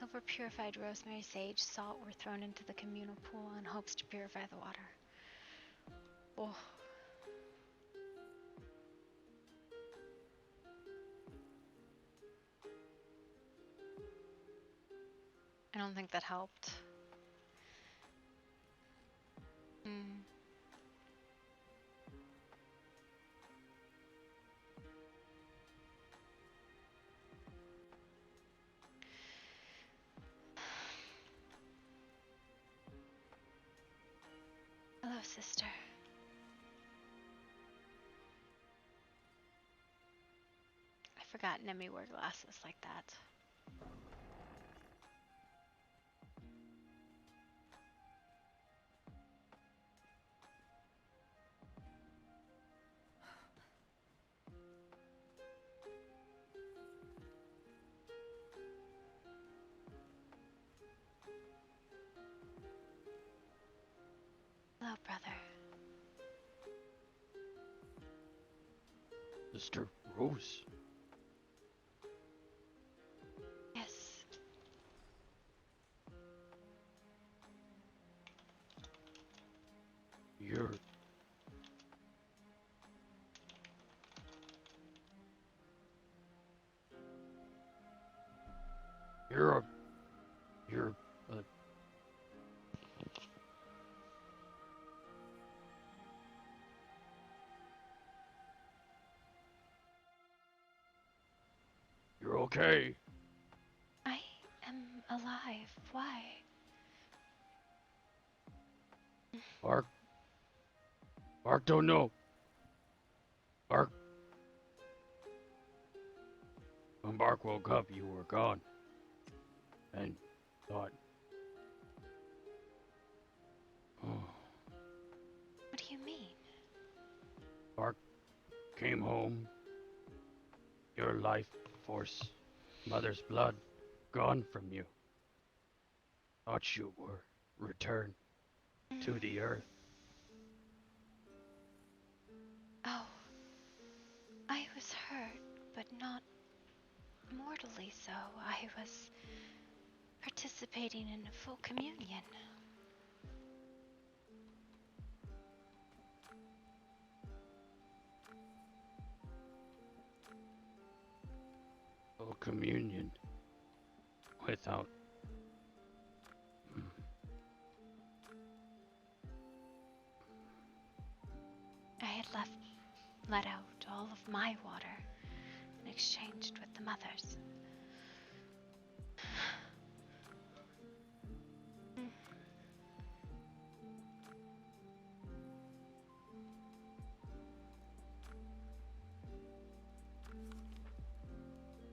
Silver purified rosemary, sage, salt were thrown into the communal pool in hopes to purify the water. Oh. I don't think that helped. Hmm. Hello, sister. I forgot Nemi wore glasses like that. Hello, brother. Sister Rose. Yes. You're... You're a... You're a... You're okay. I am alive. Why? Bark. Bark don't know. Bark. When Bark woke up, you were gone. And thought... Oh. What do you mean? Bark came home. Your life force, mother's blood, gone from you. Thought you were returned to the earth. Oh. I was hurt, but not mortally so. I was participating in a full communion. Full communion. Without... I had let out all of my water and exchanged with the mothers.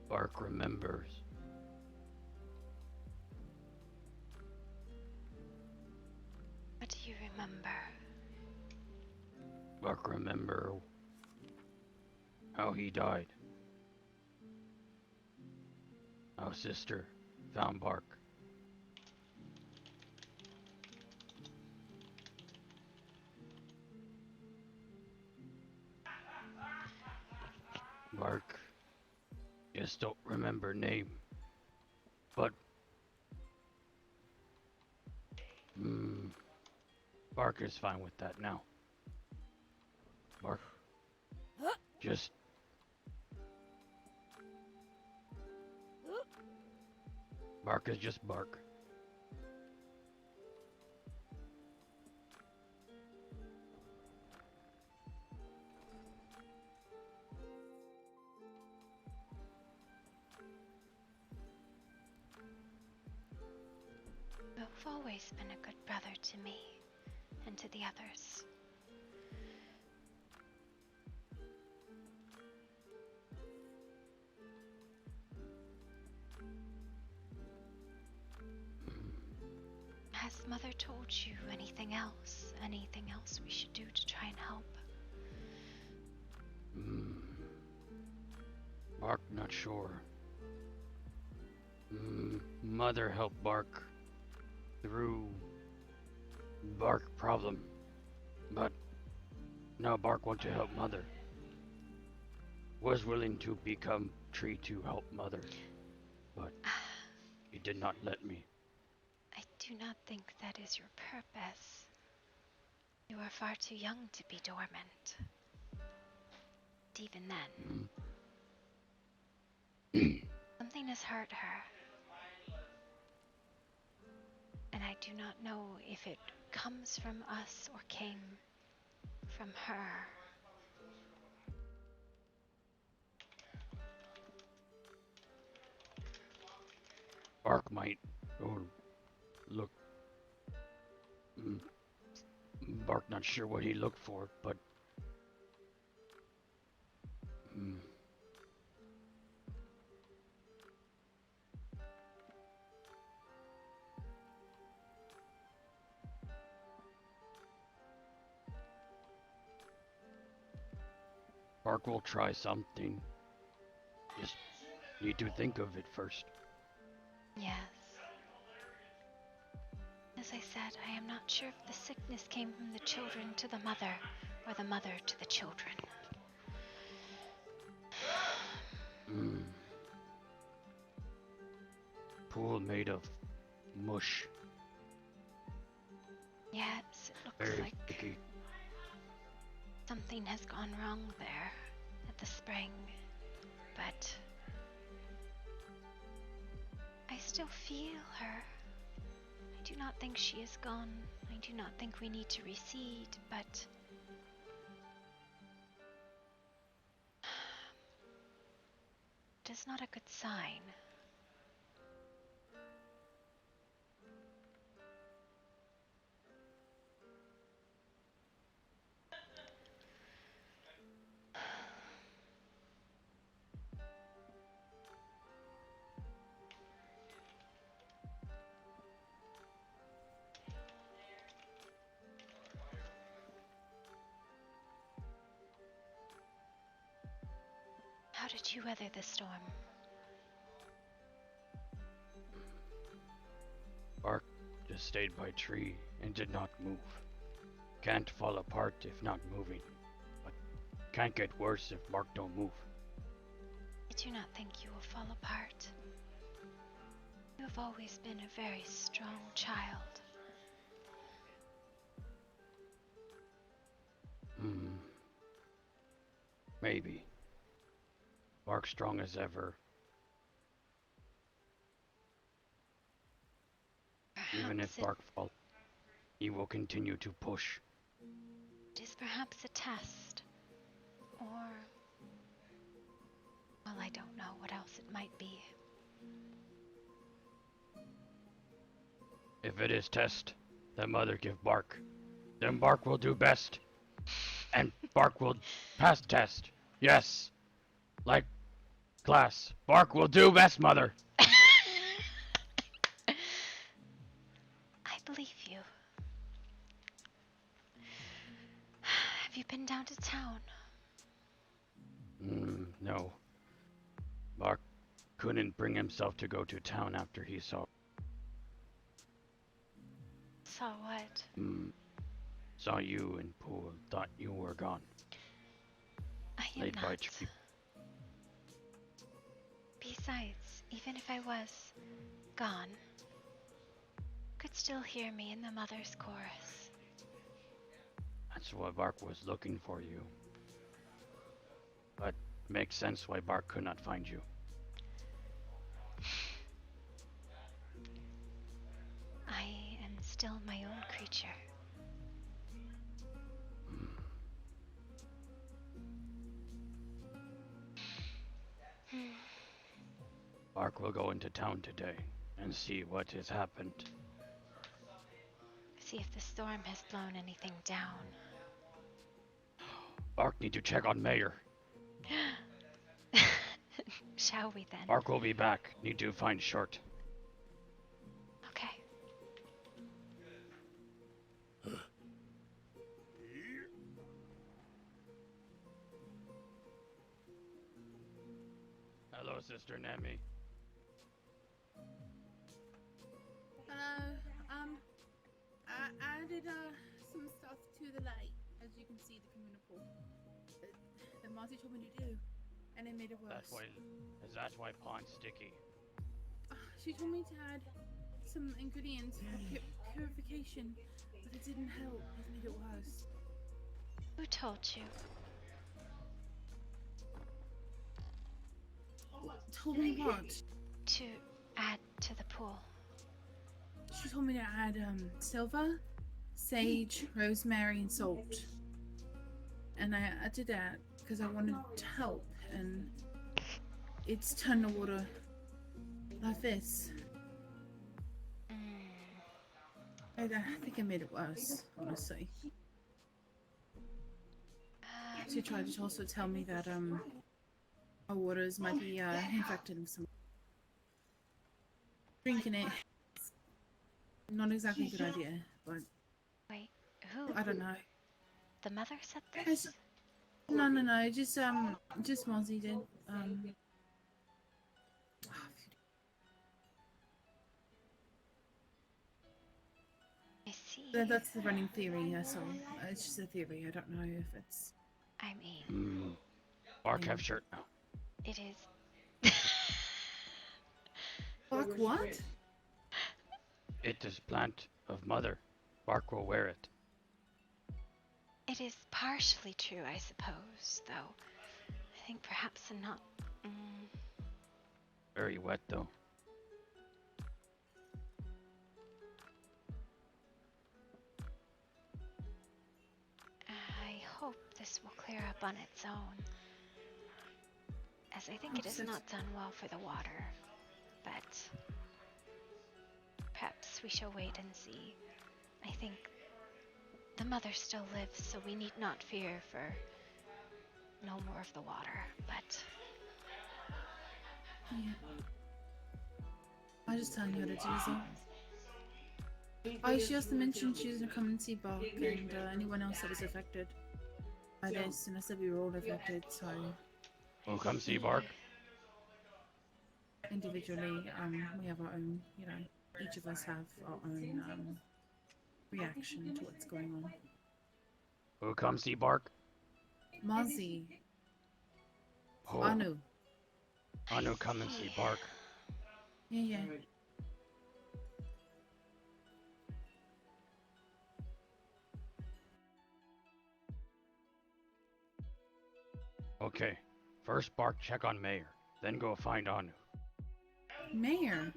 Bark remembers. What do you remember? Bark remember how he died. How sister found Bark. Bark just don't remember name. But Bark is fine with that now. Bark just Bark is just Bark. You've always been a good brother to me and to the others. Has Mother told you anything else? Anything else we should do to try and help? Bark not sure. Mother helped Bark through Bark problem, but now Bark want to help Mother. Was willing to become tree to help Mother, but You did not let me. I do not think that is your purpose. You are far too young to be dormant. And even then, something has hurt her. And I do not know if it comes from us or came from her. Bark might go look. Mm, Bark not sure what he looked for, but mm, Bark will try something. Just need to think of it first. Yes. As I said, I am not sure if the sickness came from the children to the mother or the mother to the children. Mm. Pool made of mush. Yes, it looks Very like sticky. something has gone wrong there at the spring. But I still feel her. I do not think she is gone. I do not think we need to recede, but it is not a good sign. How did you weather the storm? Bark just stayed by tree and did not move. Can't fall apart if not moving, but can't get worse if Bark don't move. I do not think you will fall apart. You have always been a very strong child. Hmm. Maybe. Bark strong as ever. Even if Perhaps Bark falls, he will continue to push. it is perhaps a test. Or, well, I don't know what else it might be. If it is test, then mother give Bark. Then Bark will do best. And Bark will pass test. Yes. Like class. Bark will do best, mother. I believe you. Have you been down to town? No. Bark couldn't bring himself to go to town after he Saw what? saw you in pool. Thought you were gone. I am Laid by not. tree. Besides, even if I was gone, could still hear me in the mother's chorus. That's why Bark was looking for you. But makes sense why Bark could not find you. I am still my own creature. Bark will go into town today and see what has happened. See if the storm has blown anything down. Bark need to check on Mayor. Shall we then? Bark will be back. Need to find Short. Okay. Hello, Sister Nemi. Hello. I added some stuff to the lake, as you can see, the communal pool. The Marty told me to do, and it made it worse. That's why pond's sticky. She told me to add some ingredients for purification, but it didn't help. It made it worse. Who told you? Told me what? To add to the pool. She told me to add silver, sage, rosemary, and salt. And I did that because I wanted to help, and it's turned the water like this. I think I made it worse, honestly. She tried to also tell me that our waters might be infected with some. Drinking it, not exactly a good idea, but Wait, who? I don't know. The mother said this? No, just Mozzie did. I see. That's the running theory. So it's just a theory. I don't know if it's. I mean, Bark have shirt now. it is. Bark what? It is plant of mother. Bark will wear it. It is partially true, I suppose, though. I think perhaps not. Very wet though. I hope this will clear up on its own, as I think it has not done well for the water. But perhaps we shall wait and see. I think the mother still lives, so we need not fear for no more of the water. But Yeah. I just telling her to do so. Oh, she also mentioned she was gonna come and see Bark and anyone else that was affected by this, and I said we were all affected, so We'll come see Bark. individually, we have our own, each of us have our own reaction to what's going on. We'll come see Bark. Mozzie, Oh, Anu, Anu, come and see Bark. yeah. Okay. First Bark check on Mayor. Then go find Anu. Mayor,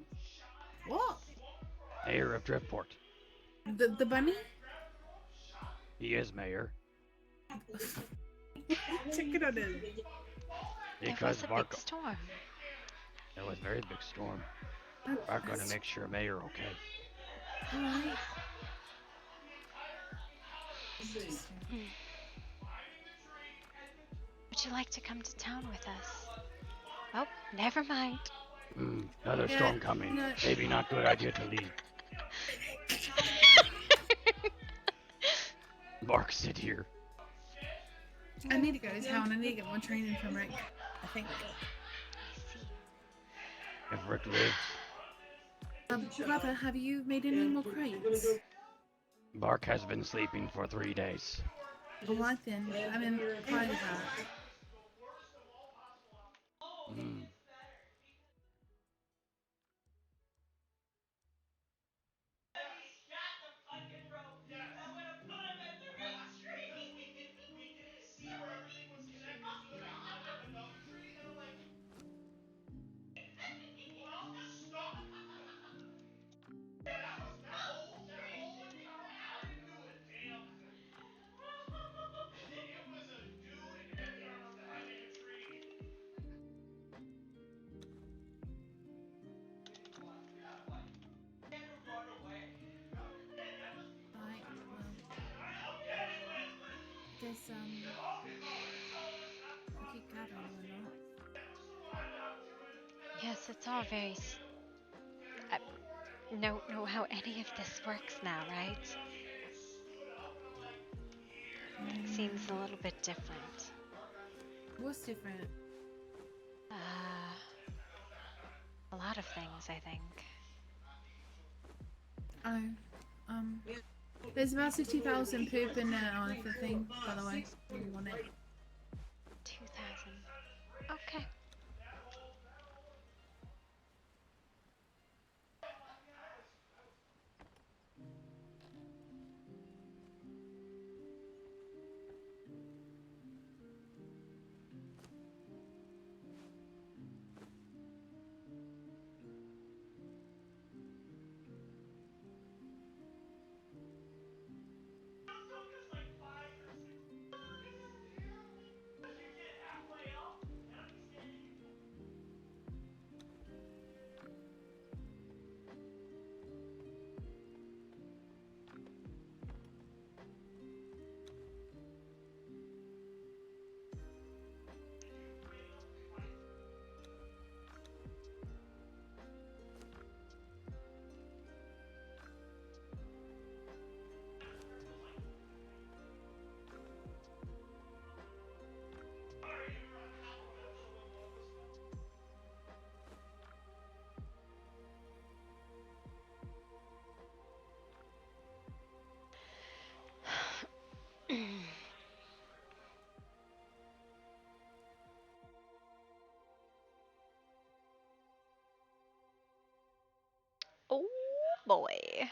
what? Mayor of Driftport. The bunny? He is mayor. Check it out. there Because was a Bark. big storm. There was a very big storm. Bark gonna make sure Mayor okay. Alright. Would you like to come to town with us? Oh, never mind. Another storm coming. no. Maybe not good idea to leave. Bark, sit here. I need to go to town. I need to get more training from Rick, I think. I see. If Rick lives, Brother, have you made any more crates? Bark has been sleeping for 3 days. Alright then, I'm in part of that. Right, well, I guess, we'll keep gathering or not. Yes, it's all very. Know how any of this works now, right? Seems a little bit different. What's different? A lot of things, I think. There's about 60,000 poop in there on the thing, by the way. If you want it. 2,000. Okay. boy.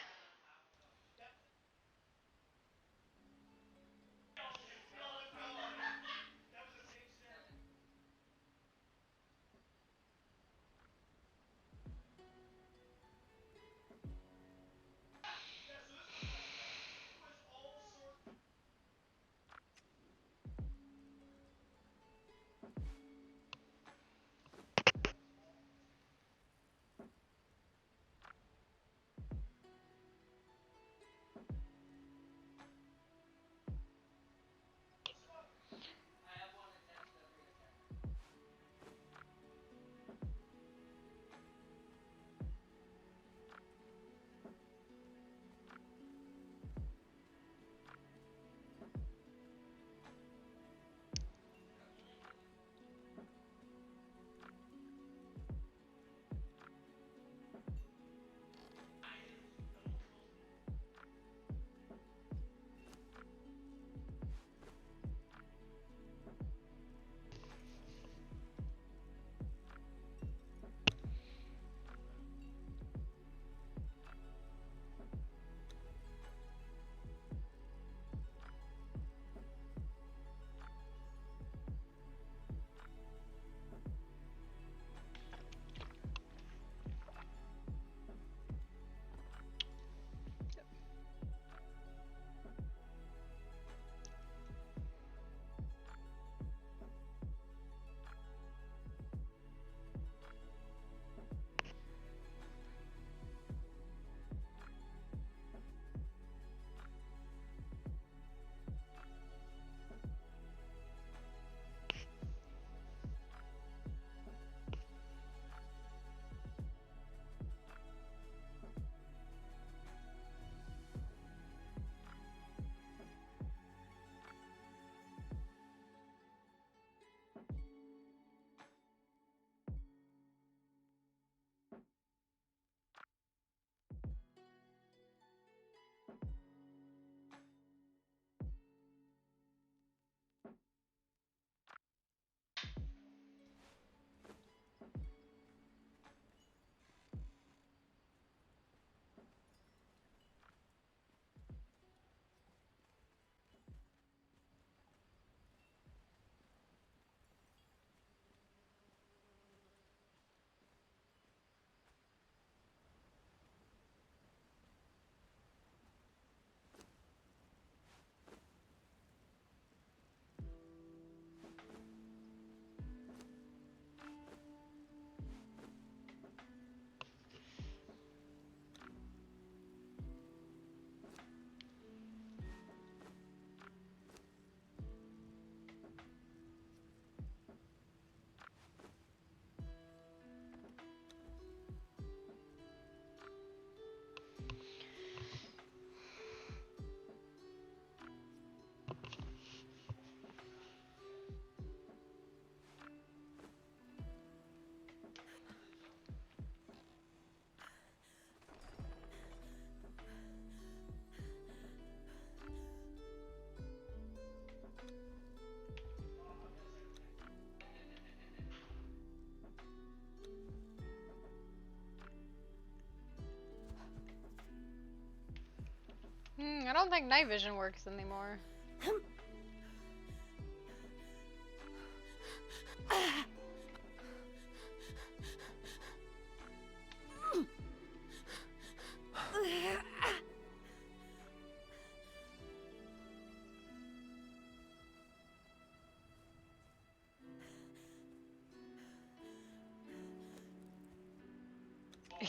I don't think night vision works anymore.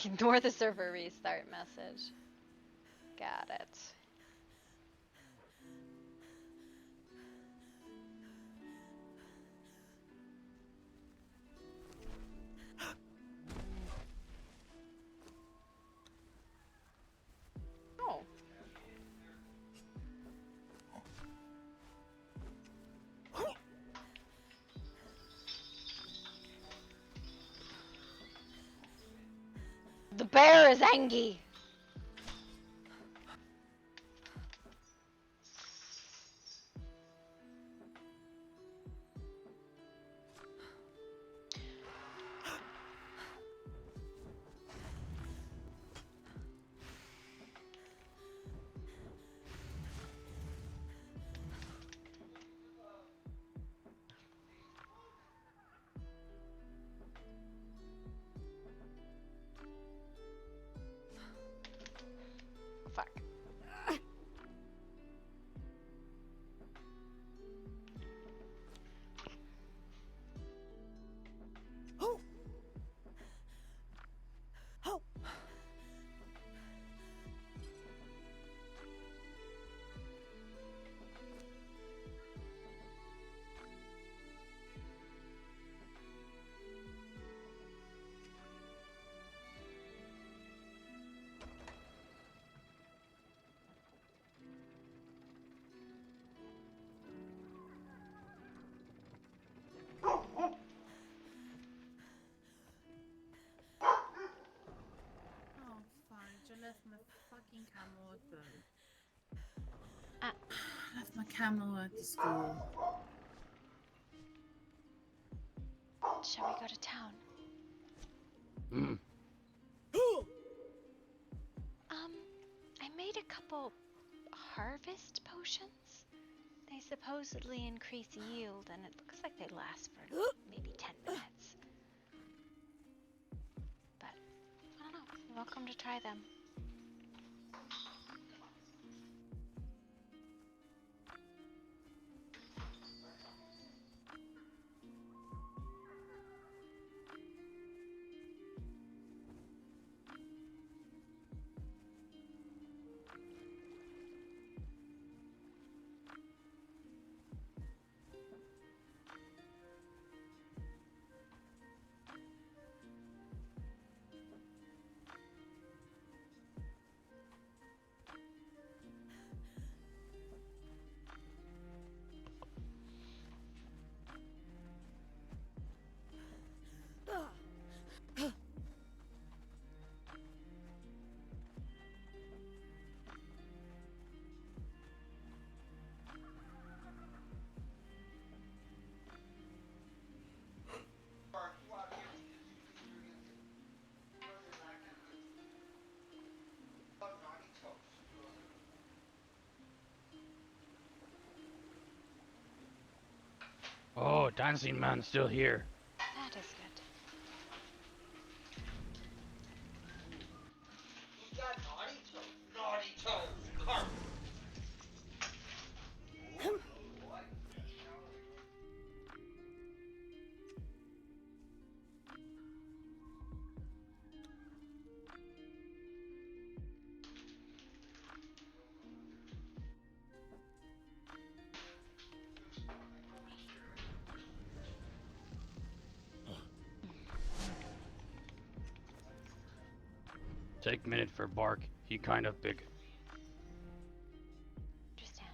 Ignore the server restart message. Got it. Oh. The bear is angry. Fuck. Oh, fudge. I left my fucking camel at the... Uh. I left my camel at the school. Shall we go to town? Hmm. I made a couple harvest potions. They supposedly increase yield, and it looks like they last for maybe 10 minutes. But, I don't know. You're welcome to try them. Oh, dancing man's still here. That is good. Naughty toes, carp. Take minute for Bark. He kind of big. Understand.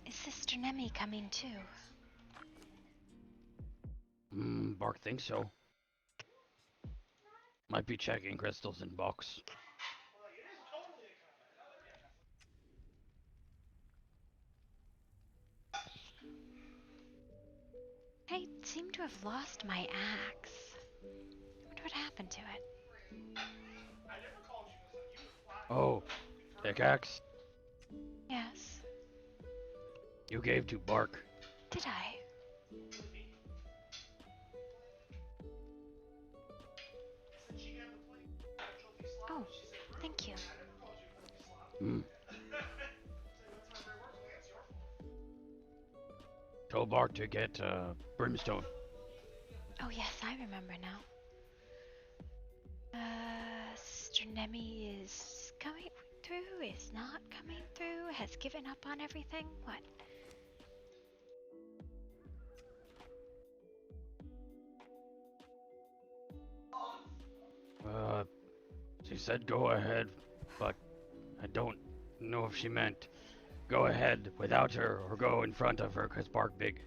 Is Sister Nemi coming too? Bark thinks so. Might be checking crystals in box. I seem to have lost my axe. I wonder what happened to it. Oh, pickaxe Yes. you gave to Bark. Did I? Oh, thank you. Hmm. Told Bark to get brimstone. Oh yes, I remember now. Sister Nemi is coming through, is not coming through, has given up on everything. What? She said go ahead, but I don't know if she meant go ahead without her or go in front of her, 'cause Bark big.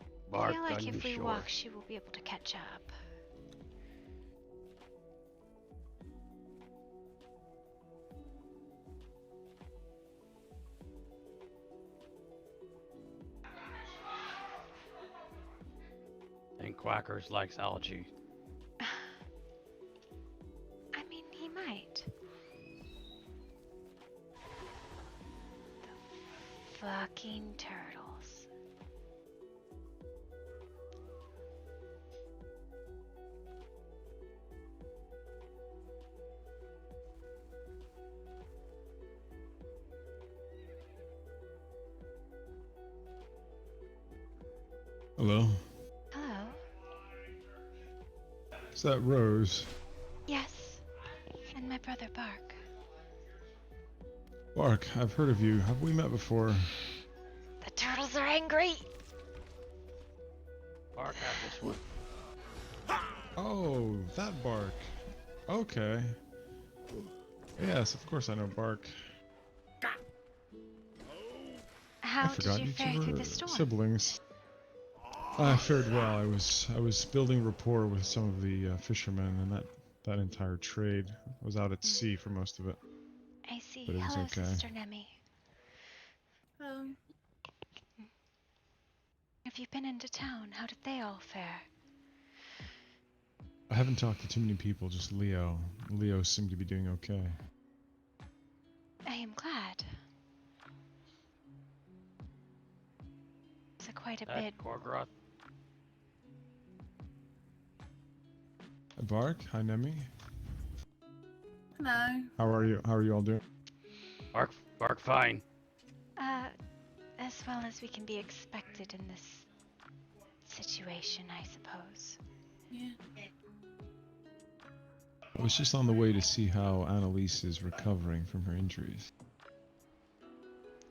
I Bark feel like if we unsure. walk, she will be able to catch up. And Quackers likes algae. I mean, he might. fucking turtles. Hello. Hello? Is that Rose? Yes. And my brother Bark. Bark, I've heard of you. Have we met before? The turtles are angry! Bark have this one. Oh, that Bark. Okay. Yes, of course I know Bark. I How did forgot you you fare two through were the storm? siblings. I fared well. I was building rapport with some of the fishermen, and that entire trade. I was out at sea for most of it, I see. but it was Hello, okay. Sister Nemi. Have you been into town? How did they all fare? I haven't talked to too many people, just Leo. Leo seemed to be doing okay. I am glad. It's quite a That bit. Gorgroth. Bark, hi Nemi. Hello. How are you? How are you all doing? Bark fine. As well as we can be expected in this situation, I suppose. Yeah. I was just on the way to see how Annalise is recovering from her injuries.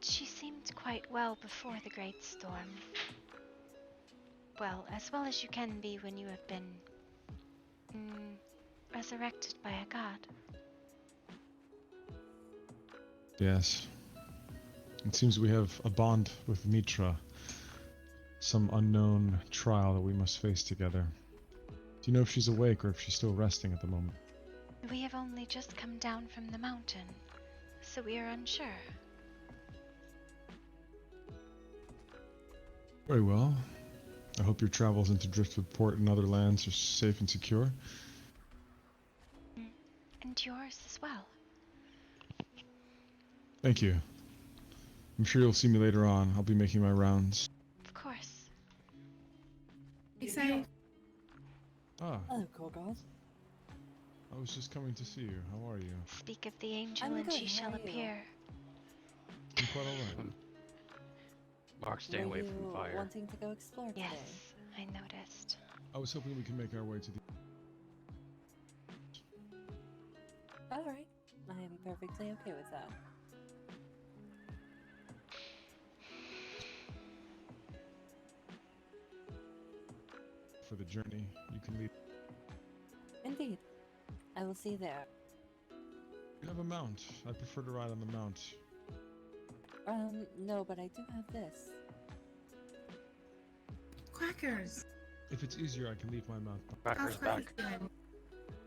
She seemed quite well before the great storm. Well, as well as you can be when you have been resurrected by a god. Yes. It seems we have a bond with Mitra. Some unknown trial that we must face together. Do you know if she's awake or if she's still resting at the moment? We have only just come down from the mountain, so we are unsure. Very well. I hope your travels into Driftwood Port and other lands are safe and secure. And yours as well. Thank you. I'm sure you'll see me later on. I'll be making my rounds. Of course. You say Ah, Hello, Gorgoth. I was just coming to see you. How are you? Speak of the angel I'm and good, she how shall are you? appear. I'm quite alright. Bark, stay away from fire. Wanting to go explore Yes, today? I noticed. I was hoping we could make our way to the... All right, I am perfectly okay with that. For the journey. You can lead... Indeed, I will see you there. You have a mount. I prefer to ride on the mount. No, but I do have this. crackers. If it's easier, I can leave my mount. How's Cracker's back. Crackers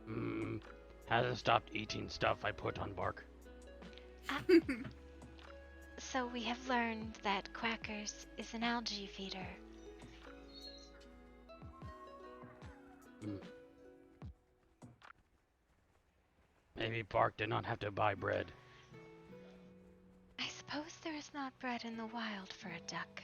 doing? Hasn't stopped eating stuff I put on Bark. So we have learned that Quackers is an algae feeder. Maybe Bark did not have to buy bread. I suppose there is not bread in the wild for a duck.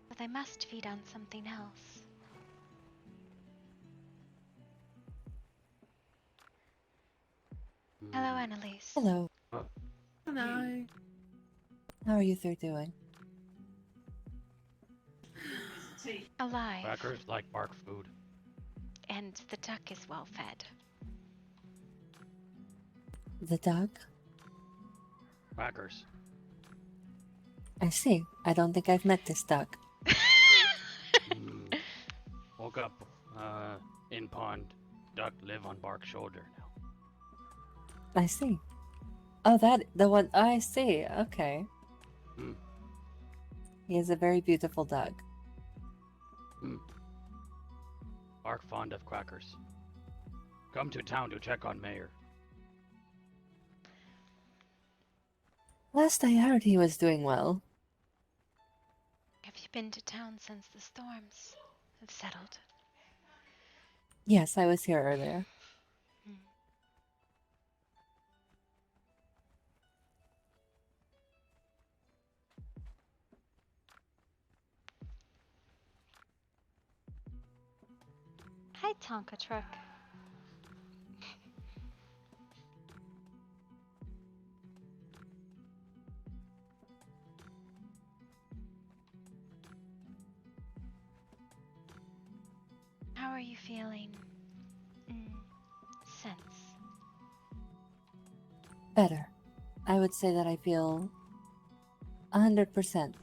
But they must feed on something else. Hello, Annalise. Hello, Hello. how are you three doing? Alive. Crackers like Bark food. And the duck is well fed. The dog? Crackers. I see. I don't think I've met this dog. Woke up in pond. Duck live on Bark's shoulder now. I see. Oh, the one. I see. Okay. Hmm. He is a very beautiful dog. Bark fond of crackers. Come to town to check on Mayor. Last I heard, he was doing well. Have you been to town since the storms have settled? Yes, I was here earlier. Hmm. Tonka truck. How are you feeling? Since? Better. I would say that I feel 100%.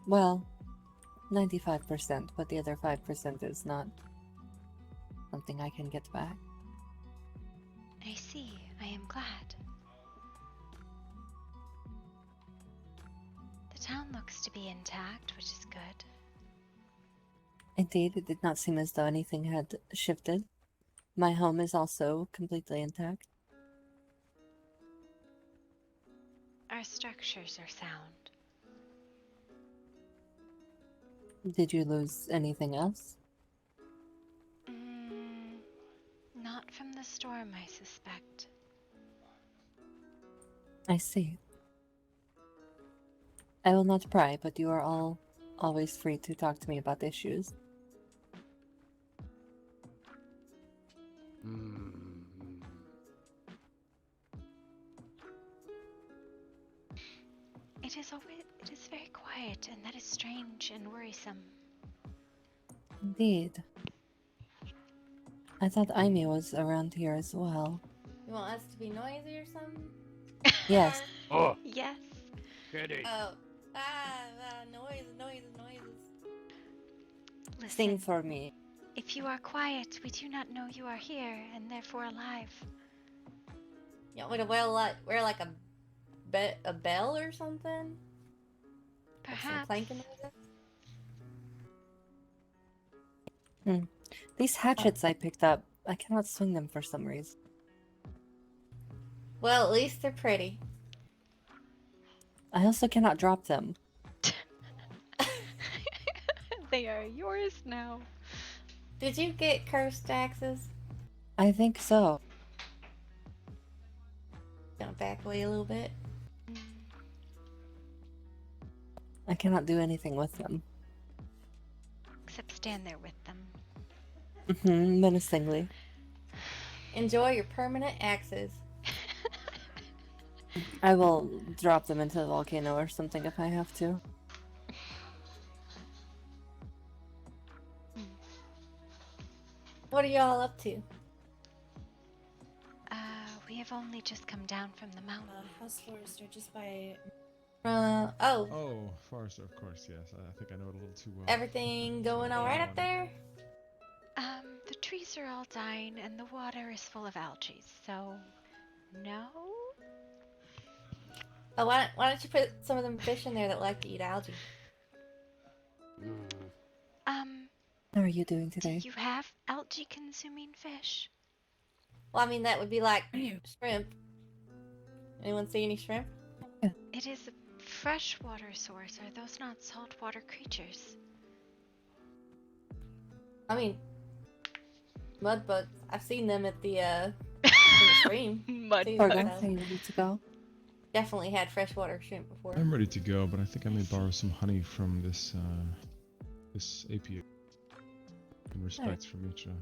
Well, 95%, but the other 5% is not something I can get back. I see. I am glad. The town looks to be intact, which is good. Indeed, it did not seem as though anything had shifted. My home is also completely intact. Our structures are sound. Did you lose anything else? Not from the storm, I suspect. I see. I will not pry, but you are all always free to talk to me about issues. It is very quiet, and that is strange and worrisome. Indeed. I thought Aimee was around here as well. You want us to be noisy or something? Yes. Oh, Yes. kitty. Oh. Noises. Listen, Sing for me. if you are quiet, we do not know you are here, and therefore alive. You want me to wear like a bell or something? Like some Perhaps. clanking noises? These hatchets I picked up, I cannot swing them for some reason. Well, at least they're pretty. I also cannot drop them. They are yours now. Did you get cursed axes? I think so. Gonna back away a little bit. I cannot do anything with them. Except stand there with them. Menacingly. Enjoy your permanent axes. I will drop them into the volcano or something if I have to. What are y'all up to? We have only just come down from the mountain. House Forester, just by Oh, Oh, Forrester, of course, yes. I think I know it a little too well. everything going all right up there? The trees are all dying, and the water is full of algae, so no? Oh, why don't you put some of them fish in there that like to eat algae? How are you doing Do today? you have algae-consuming fish? Well, I mean, that would be like Are you? shrimp. Anyone see any shrimp? It is a freshwater source. Are those not saltwater creatures? I mean, mud bugs. I've seen them at the in the stream. Mud too, Fargo, so are you ready to go? definitely had freshwater shrimp before. I'm ready to go, but I think I may borrow some honey from this this apiary. In respect for Mitra.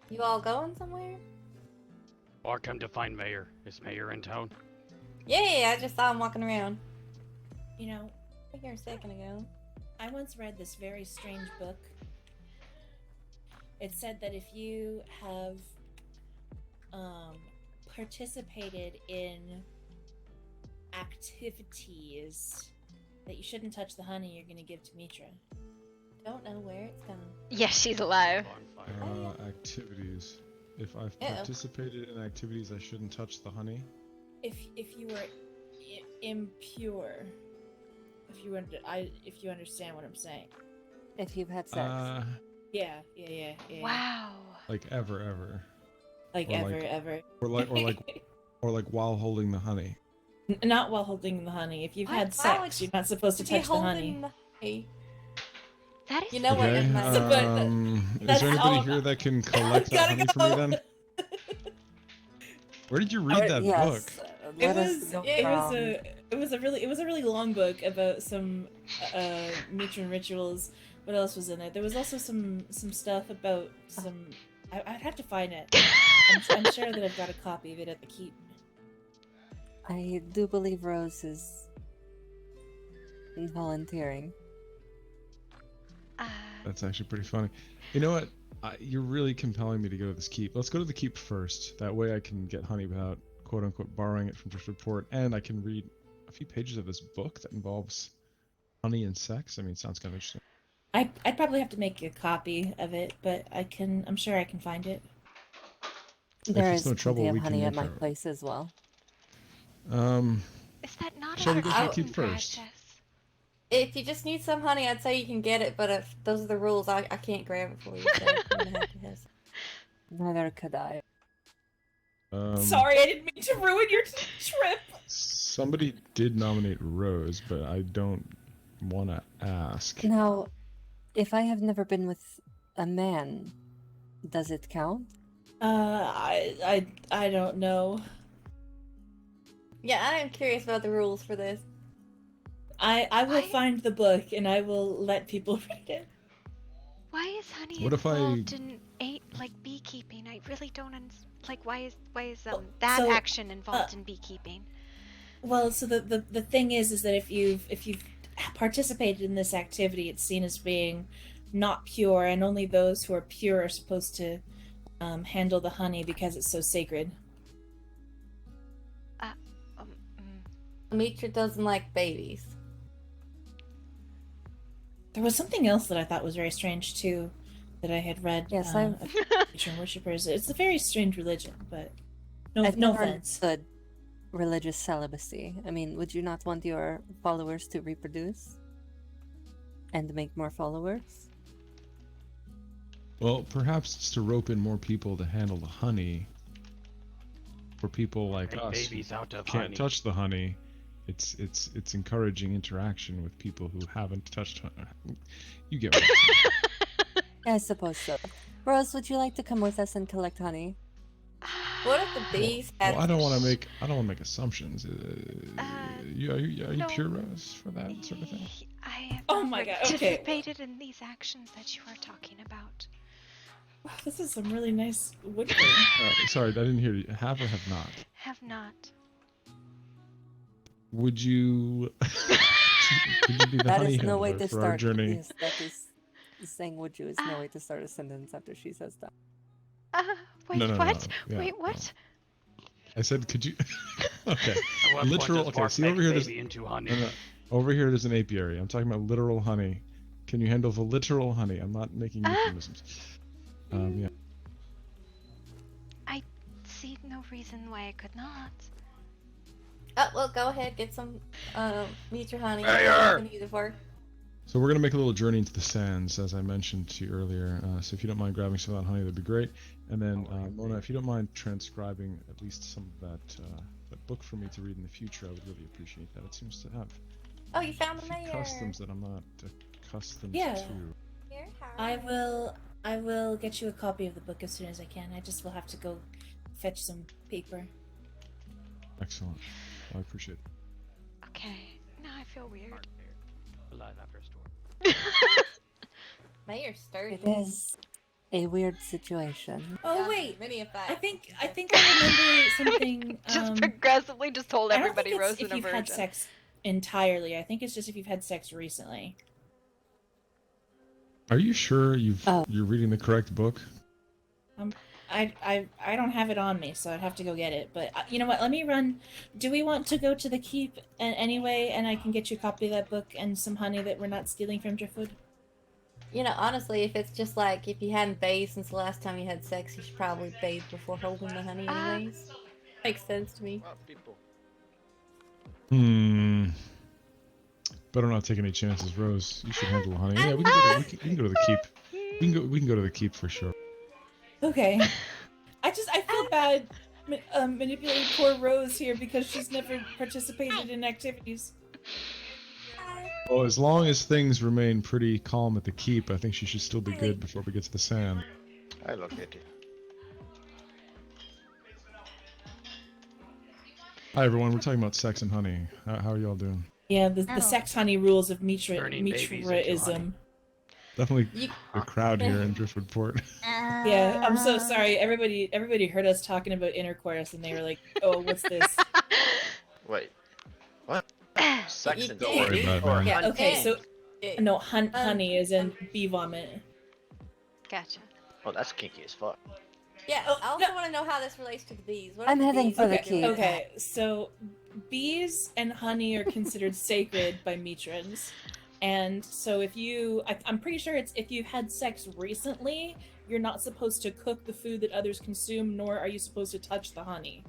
You all going somewhere? Or come to find Mayor. Is Mayor in town? Yeah, I just saw him walking around. you know, Here a second ago. I once read this very strange book. It said that if you have participated in activities that you shouldn't touch the honey you're gonna give to Mitra. Don't know where it's going. Yes, she's alive. Bonfire. Activities. If I've Uh-oh. participated in activities, I shouldn't touch the honey. If you were impure, if you understand what I'm saying. If you've had sex. Yeah. Wow. Like ever. Like or ever. Or like while holding the honey. Not while holding the honey. If you've Why- had why would sex, you're not supposed to Be touch the honey. holding the honey. That is You know what? Okay. Never mind. Is That's there anybody all- here that can collect that Gotta honey go. for me then? Where did you read that book? It was a really long book about some matron rituals What else was in it? There was also some stuff about some. I'd have to find it. I'm sure that I've got a copy of it at the keep. I do believe Rose is volunteering. That's actually pretty funny. You know what? You're really compelling me to go to this keep. Let's go to the keep first. That way I can get honey without quote unquote borrowing it from Drift Report, and I can read a few pages of this book that involves honey and sex. I mean, it sounds kind of interesting. I'd probably have to make a copy of it, but I'm sure I can find it. There it's is no trouble, plenty of we can honey at make my our- place as well. Is that not Shall a we go to the forbidden keep first? practice? If you just need some honey, I'd say you can get it, but if those are the rules, I can't grab it for you, so you're gonna have to hesitate. Neither could I. Sorry, I didn't mean to ruin your trip. Somebody did nominate Rose, but I don't want to ask. Now, if I have never been with a man, does it count? I don't know. Yeah, I am curious about the rules for this. I will Why- find the book and I will let people read it. Why is honey What if I- involved in like beekeeping? I really don't like why is that so, action involved in beekeeping? Well, so the thing is that if you've participated in this activity, it's seen as being not pure, and only those who are pure are supposed to handle the honey because it's so sacred. Mitra doesn't like babies. There was something else that I thought was very strange too, that I had read. Yes, of patron worshippers. It's a very strange religion, but I've no never offense. understood religious celibacy. I mean, would you not want your followers to reproduce and make more followers? Well, perhaps it's to rope in more people to handle the honey. For people like Make us who babies out of can't honey. touch the honey, it's encouraging interaction with people who haven't touched honey. You get what I'm saying. Yeah, I suppose so. Rose, would you like to come with us and collect honey? What if the bees had... Well, I don't want to make assumptions. Are you no. pure, Rose, for that sort of thing? I have Oh not my God, okay. participated in these actions that you are talking about. Wow, this is some really nice woodwork. Sorry, I didn't hear you. Have or have not? Have not. Would you? Could you be the That honey is no way handler to for our start. journey? Yes, that is saying would you is no way to start a sentence after she says that. Wait, No, no, no, what? no. Yeah, Wait, what? I said, could you? Okay. At what Literal. point does Okay. Mark See make over here. There's baby into honey? no, no. Over here. There's an apiary. I'm talking about literal honey. Can you handle the literal honey? I'm not making euphemisms. Yeah. I see no reason why I could not. Oh, well, go ahead, get some Mitra honey. Mayor! You can use it for. So we're gonna make a little journey into the sands, as I mentioned to you earlier. So if you don't mind grabbing some of that honey, that'd be great. And then Mona, if you don't mind transcribing at least some of that book for me to read in the future, I would really appreciate that. It seems to have Oh, you found a the few mayor. customs that I'm not accustomed Yeah. to. Here, I will get you a copy of the book as soon as I can. I just will have to go fetch some paper. Excellent. Well, I appreciate it. Okay, now I feel weird. Alive after a storm. Mayor sturdy. It is a weird situation. Oh wait, Many a I fact. think I remember something. Just progressively just told I don't everybody think Rose it's and if a you've virgin. had sex entirely. I think it's just if you've had sex recently. Are you sure Oh. you're reading the correct book? I don't have it on me, so I'd have to go get it. But you know what? Let me run. Do we want to go to the keep anyway, and I can get you a copy of that book and some honey that we're not stealing from Driftwood? You know, honestly, if it's just like if you hadn't bathed since the last time you had sex, you should probably bathe before holding the honey anyways. Makes sense to me. Better not take any chances, Rose. You should handle the honey. Yeah, we can go to the keep. We can go to the keep for sure. Okay. I feel bad manipulating poor Rose here because she's never participated in activities. Well, as long as things remain pretty calm at the keep, I think she should still be good before we get to the sand. I look at you. Hi everyone, we're talking about sex and honey. How are y'all doing? Yeah, the Oh. sex honey rules of Turning babies into Mitraism. Definitely You, the crowd here in Driftwood Port. Yeah, I'm so sorry. Everybody heard us talking about intercourse, and they were like, "Oh, what's this?" Wait, what? Sex and Don't worry dating about it, or man. Yeah. hunting? Okay. So no, Um, honey is in bee vomit. Gotcha. Oh, that's kinky as fuck. yeah, Oh, I also no. want to know how this relates to the bees. What I'm are the heading bees for the got to do keep. with it? Okay, so bees and honey are considered sacred by matrons. And so I'm pretty sure it's if you've had sex recently, you're not supposed to cook the food that others consume, nor are you supposed to touch the honey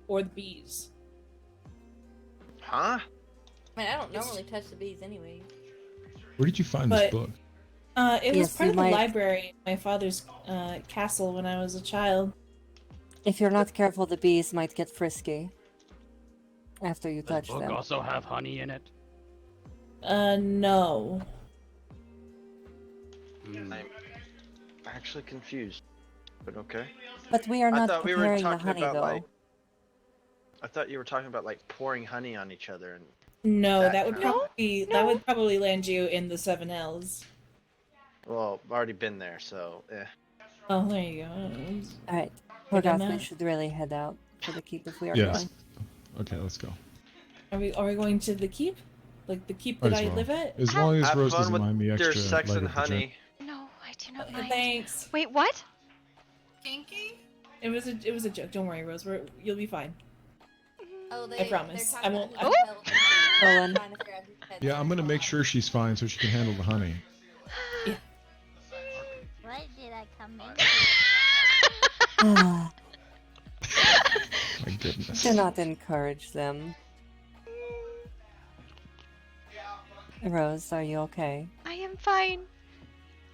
or the bees. Huh? I mean, I don't normally touch the bees anyway. Where did you find this But- book? It was Yes, part you of the might- library at my father's castle when I was a child. If you're not careful, the bees might get frisky after you Does touch the book them. also have honey in it? No. Hmm. I'm actually confused, but okay. But we are I not thought we were preparing the talking honey, about, though. like- I thought you were talking about like pouring honey on each other and. No, That that would kind of- probably No. that would probably land you in the 7Ls. Well, I've already been there, so Oh, there you go. Alright, Good Horgoth, we enough. should really head out for the keep if we are Yes. going. Okay, let's go. Are we going to the keep? Like the keep Might that as I well. live at? As long as have Rose fun doesn't with mind me your extra sex leg and of the drink. honey. No, I do not mind. Thanks. Wait, what? Kinky? It was a joke. Don't worry, Rose. You'll be fine. Oh, I promise. they're I won't- talking about the Colin. trying to figure out whose pet Yeah, they I'm gonna are. make sure she's fine so she can handle the honey. What did I come in? Ah, My goodness. do not encourage them. Rose, are you okay? I am fine.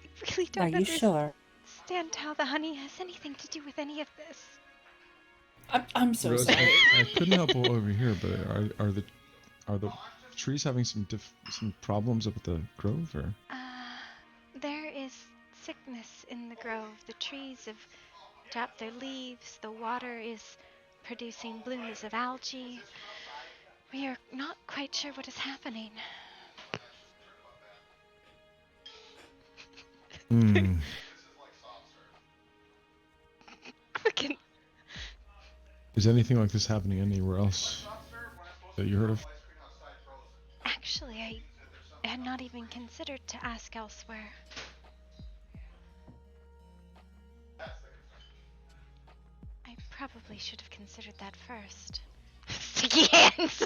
I really Are don't you sure? understand how the honey has anything to do with any of this. I'm so Rose, sorry. I couldn't help over here, but are the trees having some problems up at the grove, or? There is sickness in the grove. The trees have dropped their leaves. The water is producing blooms of algae. We are not quite sure what is happening. Hmm. Fucking. Is anything like this happening anywhere else that you heard of? Actually, I had not even considered to ask elsewhere. I probably should have considered that first. Sticky hands!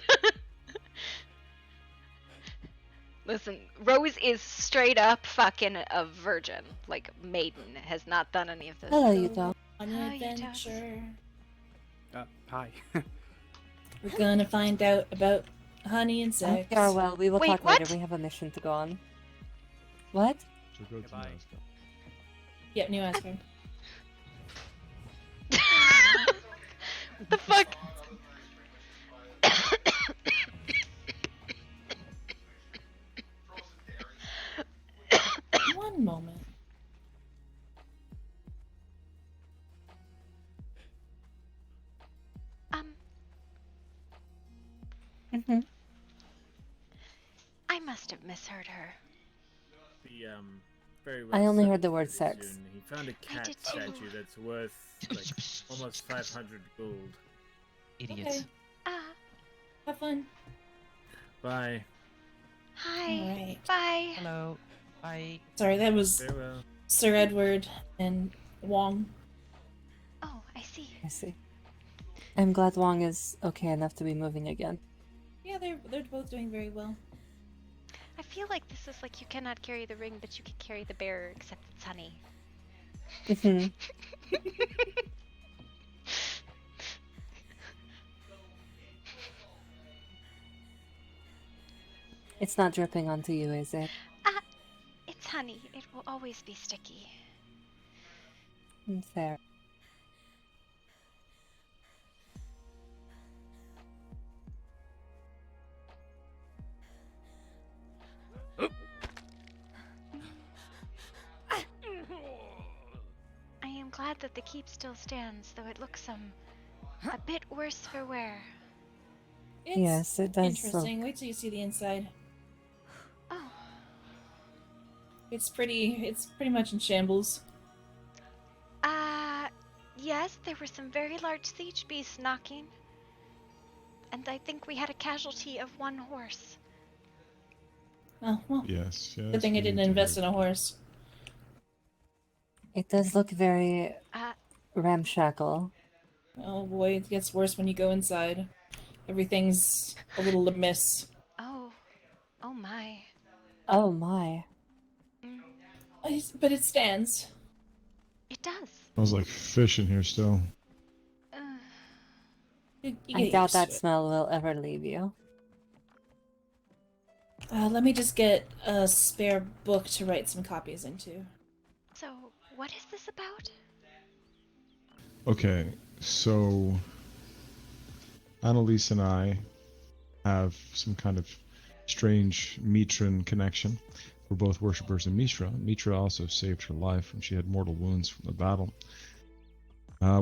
Listen, Rose is straight up fucking a virgin. Like, maiden. Has not done any of this. Hello, Utah. On How an you doing? adventure. Hi. We're gonna find out about honey and I sex. hope you are well. We will Wait, talk what? later. We have a mission to go on. What? So go to Goodbye. Nazca. Yep, new Asgard. What the fuck? One moment. Mm-hmm. I must have misheard her. The very I only well heard the word very sex. soon, He found a cat did too. statue that's worth like almost 500 gold. Okay, Ah, have fun. Bye. hi. Alright. Bye. Hello. Bye. Sorry, that was Farewell. Sir Edward and Wong. Oh, I see. I see. I'm glad Wong is okay enough to be moving again. Yeah, they're both doing very well. I feel like this is like you cannot carry the ring, but you can carry the bearer, except it's honey. Mhm. It's not dripping onto you, is it? It's honey. It will always be sticky. Fair. I am glad that the keep still stands, though it looks a bit worse for wear. It's Yes, it does. interesting. Wait till you see the inside. Oh, It's pretty much in shambles. Yes, there were some very large siege beasts knocking. And I think we had a casualty of one horse. Oh, well. Yes, yes. Good thing I we didn't need to invest move. in a horse. It does look very Uh, ramshackle. Oh boy, it gets worse when you go inside. Everything's a little amiss. oh my. Oh my. But it stands. It does. Smells like fish in here still. Uh, You I get doubt used to that it. smell will ever leave you. Let me just get a spare book to write some copies into. so, what is this about? Okay, so Annalise and I have some kind of strange Mitran connection. We're both worshippers of Mitra. Mitra also saved her life when she had mortal wounds from the battle.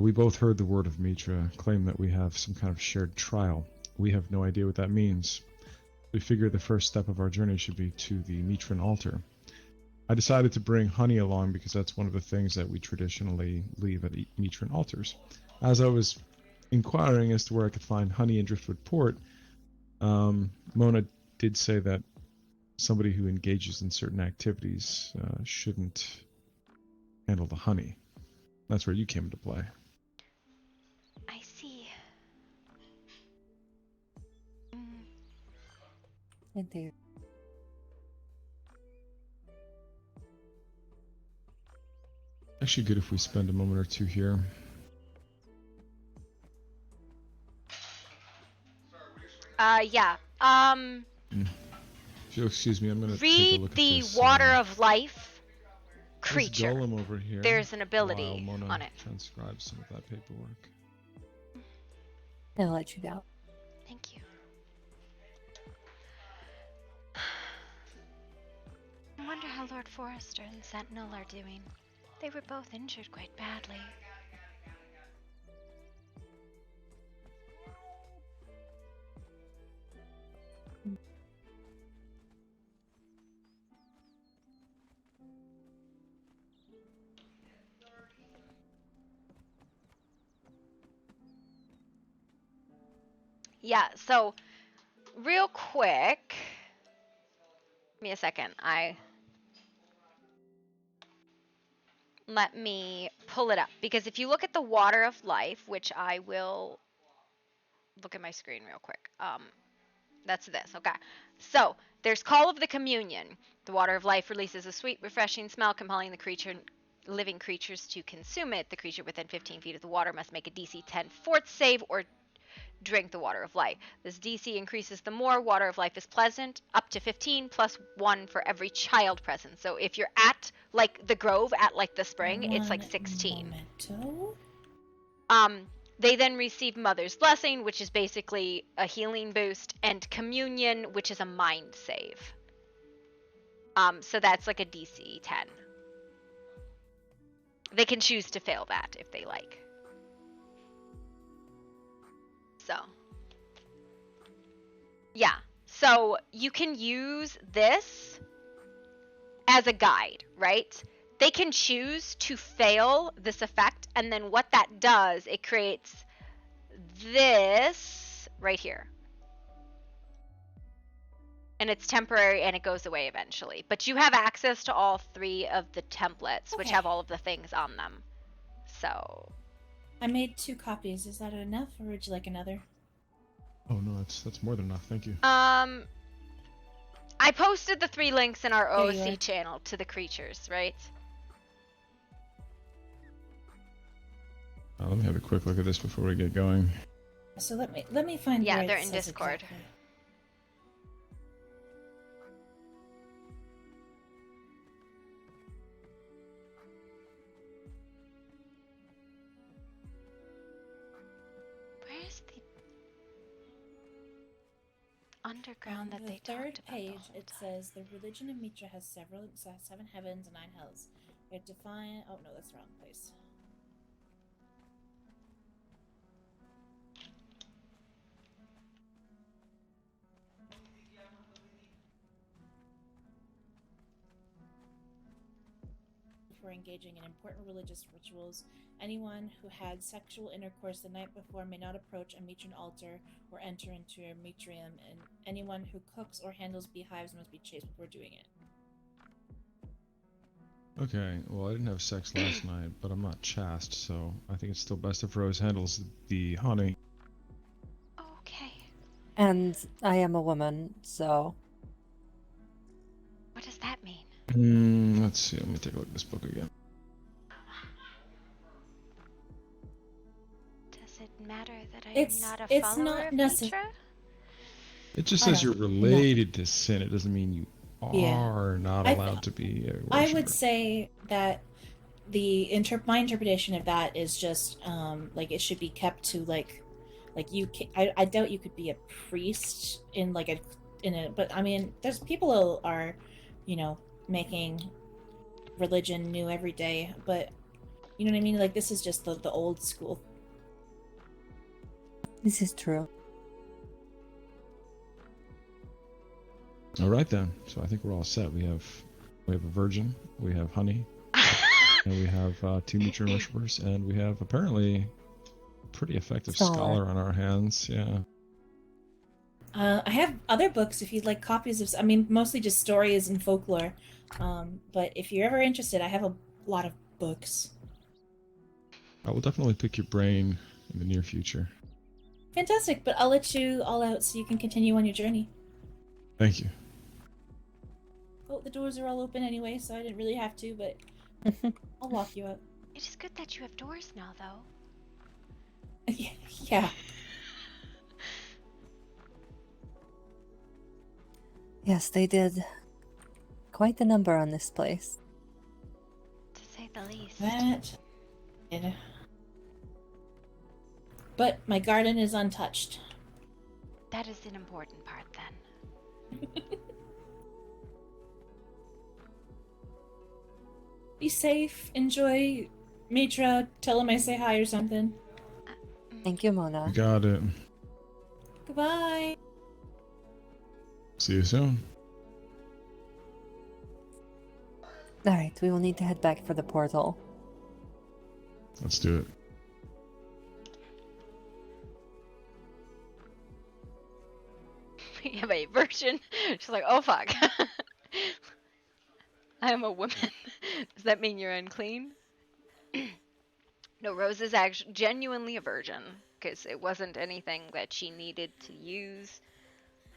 We both heard the word of Mitra claim that we have some kind of shared trial. We have no idea what that means. We figure the first step of our journey should be to the Mitran altar. I decided to bring honey along because that's one of the things that we traditionally leave at Mitran altars. As I was inquiring as to where I could find honey in Driftwood Port, Mona did say that somebody who engages in certain activities shouldn't handle the honey. That's where you came into play. I see. Indeed. Actually good if we spend a moment or two here. Yeah. If you'll excuse me, I'm going to take a Read look at the this. Water of Life This creature. golem over here. There's an while ability Mona on it. transcribes some of that paperwork. They'll let you go. Thank you. I wonder how Lord Forrester and Sentinel are doing. They were both injured quite badly. Yeah, so real quick, give me a second. Let me pull it up, because if you look at the Water of Life, which I will look at my screen real quick. That's this. Okay. So there's Call of the Communion. The Water of Life releases a sweet, refreshing smell, compelling the living creatures to consume it. The creature within 15 feet of the water must make a DC 10 fort save or drink the Water of Life. This DC increases the more Water of Life is pleasant, up to 15 plus 1 for every child present. So if you're at like the Grove, at like the spring, it's like 16. Memento? They then receive Mother's Blessing, which is basically a healing boost, and Communion, which is a mind save. So that's like a DC 10. They can choose to fail that if they like. So, yeah. So you can use this as a guide, right? They can choose to fail this effect, and then what that does, it creates this right here. And it's temporary and it goes away eventually. But you have access to all 3 of the templates, which have all of the things on them. So I made 2 copies. Is that enough, or would you like another? Oh no, that's more than enough. Thank you. I posted the 3 links in our There you OC are. channel to the creatures, right? Let me have a quick look at this before we get going. So let me find. Yeah, where it they're in says Discord. exactly. Where's the underground On that the they third talked about page, the whole it time? says the religion of Mitra has 7 heavens and 9 hells. It define. Oh no, that's the wrong place. who are engaging in important religious rituals. Anyone who had sexual intercourse the night before may not approach a matron altar or enter into a matrium, and anyone who cooks or handles beehives must be chaste before doing it. Okay, well, I didn't have sex last night, but I'm not chaste, so I think it's still best if Rose handles the honey. Okay. And I am a woman, so What does that mean? Let's see, let me take a look at this book again. Does it matter that I It's- am not a it's follower not of necess- Mitra? It just I says you're don't- related to sin. It doesn't mean you Yeah. are not I allowed to be a worshiper. I would say that my interpretation of that is just like it should be kept to like you can, I doubt you could be a priest in like a but I mean there's people who are, you know, making religion new every day, but you know what I mean, like this is just the old school. this is true. All right then. So I think we're all set. We have a virgin, we have honey, and we have 2 Mitra worshippers, and we have apparently a pretty effective scholar on our hands. Yeah. I have other books if you'd like copies of. I mean, mostly just stories and folklore. But if you're ever interested, I have a lot of books. I will definitely pick your brain in the near future. Fantastic, but I'll let you all out so you can continue on your journey. Thank you. Oh, the doors are all open anyway, so I didn't really have to, but I'll walk you out. It is good that you have doors now, though. Yeah. Yes, they did quite the number on this place. To say the least. That. But my garden is untouched. That is an important part, then. Be safe. Enjoy Mitra. Tell him I say hi or something. Thank you, Mona. You got it. Goodbye. See you soon. Alright, we will need to head back for the portal. Let's do it. We have a version. She's like, oh fuck. I am a woman. Does that mean you're unclean? No, Rose is actually genuinely a virgin because it wasn't anything that she needed to use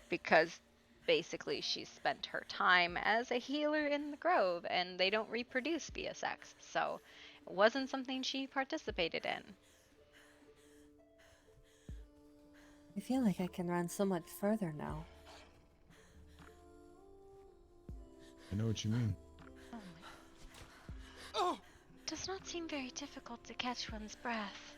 because basically she spent her time as a healer in the grove and they don't reproduce via sex. So it wasn't something she participated in. I feel like I can run so much further now. I know what you mean. Does not seem very difficult to catch one's breath.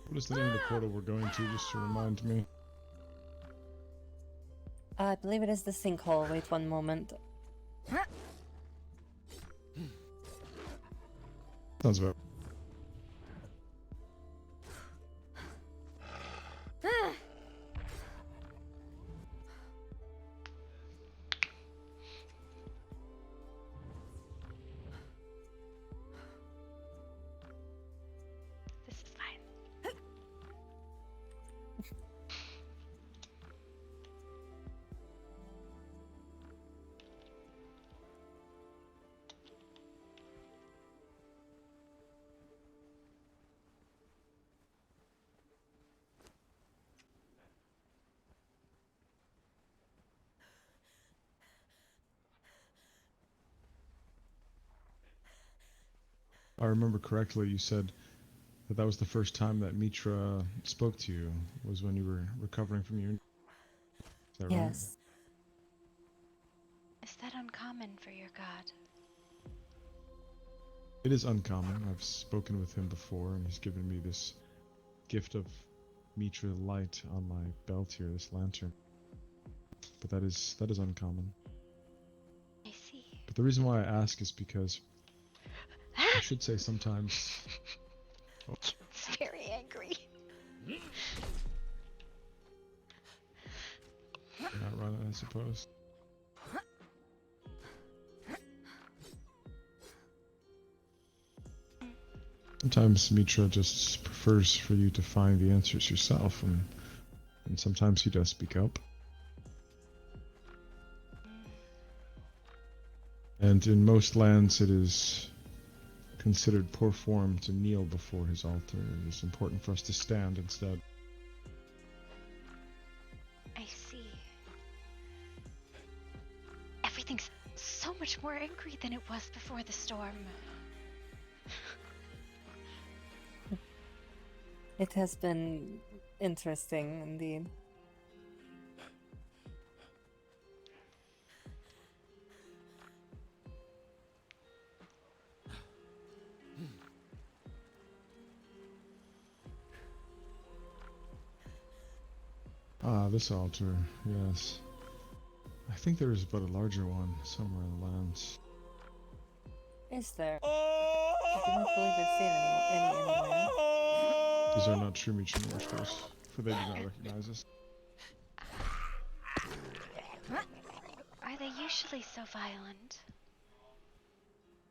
What is the name of the portal we're going to, just to remind me? I believe it is the sinkhole. Wait one moment. Sounds about. This is fine. I remember correctly, you said that was the first time that Mitra spoke to you, was when you were recovering from your. Is that right? Yes. Is that uncommon for your god? It is uncommon. I've spoken with him before, and he's given me this gift of Mitra light on my belt here, this lantern. But that is uncommon. I see. But the reason why I ask is because I should say sometimes. Oh, It's very angry. you're not running, I suppose. Sometimes Mitra just prefers for you to find the answers yourself, and sometimes he does speak up. And in most lands, it is considered poor form to kneel before his altar. It is important for us to stand instead. I see. Everything's so much more angry than it was before the storm. It has been interesting indeed. Ah, this altar, yes. I think there is but a larger one somewhere in the lands. Is there? I do not believe I've seen any anywhere. These are not true Mitra worshippers, for they do not recognize us. Are they usually so violent?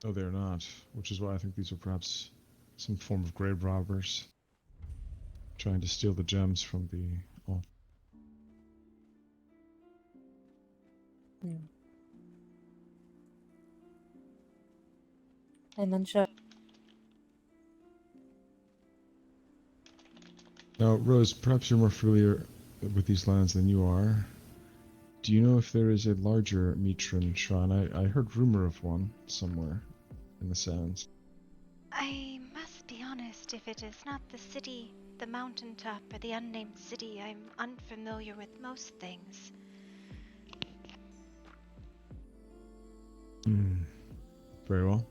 No, they are not, which is why I think these are perhaps some form of grave robbers, trying to steal the gems from the altar. I'm unsure. Now, Rose, perhaps you're more familiar with these lands than you are. Do you know if there is a larger Mitran shrine? I heard rumor of one somewhere in the sands. I must be honest, if it is not the city, the mountaintop, or the unnamed city, I'm unfamiliar with most things. Very well.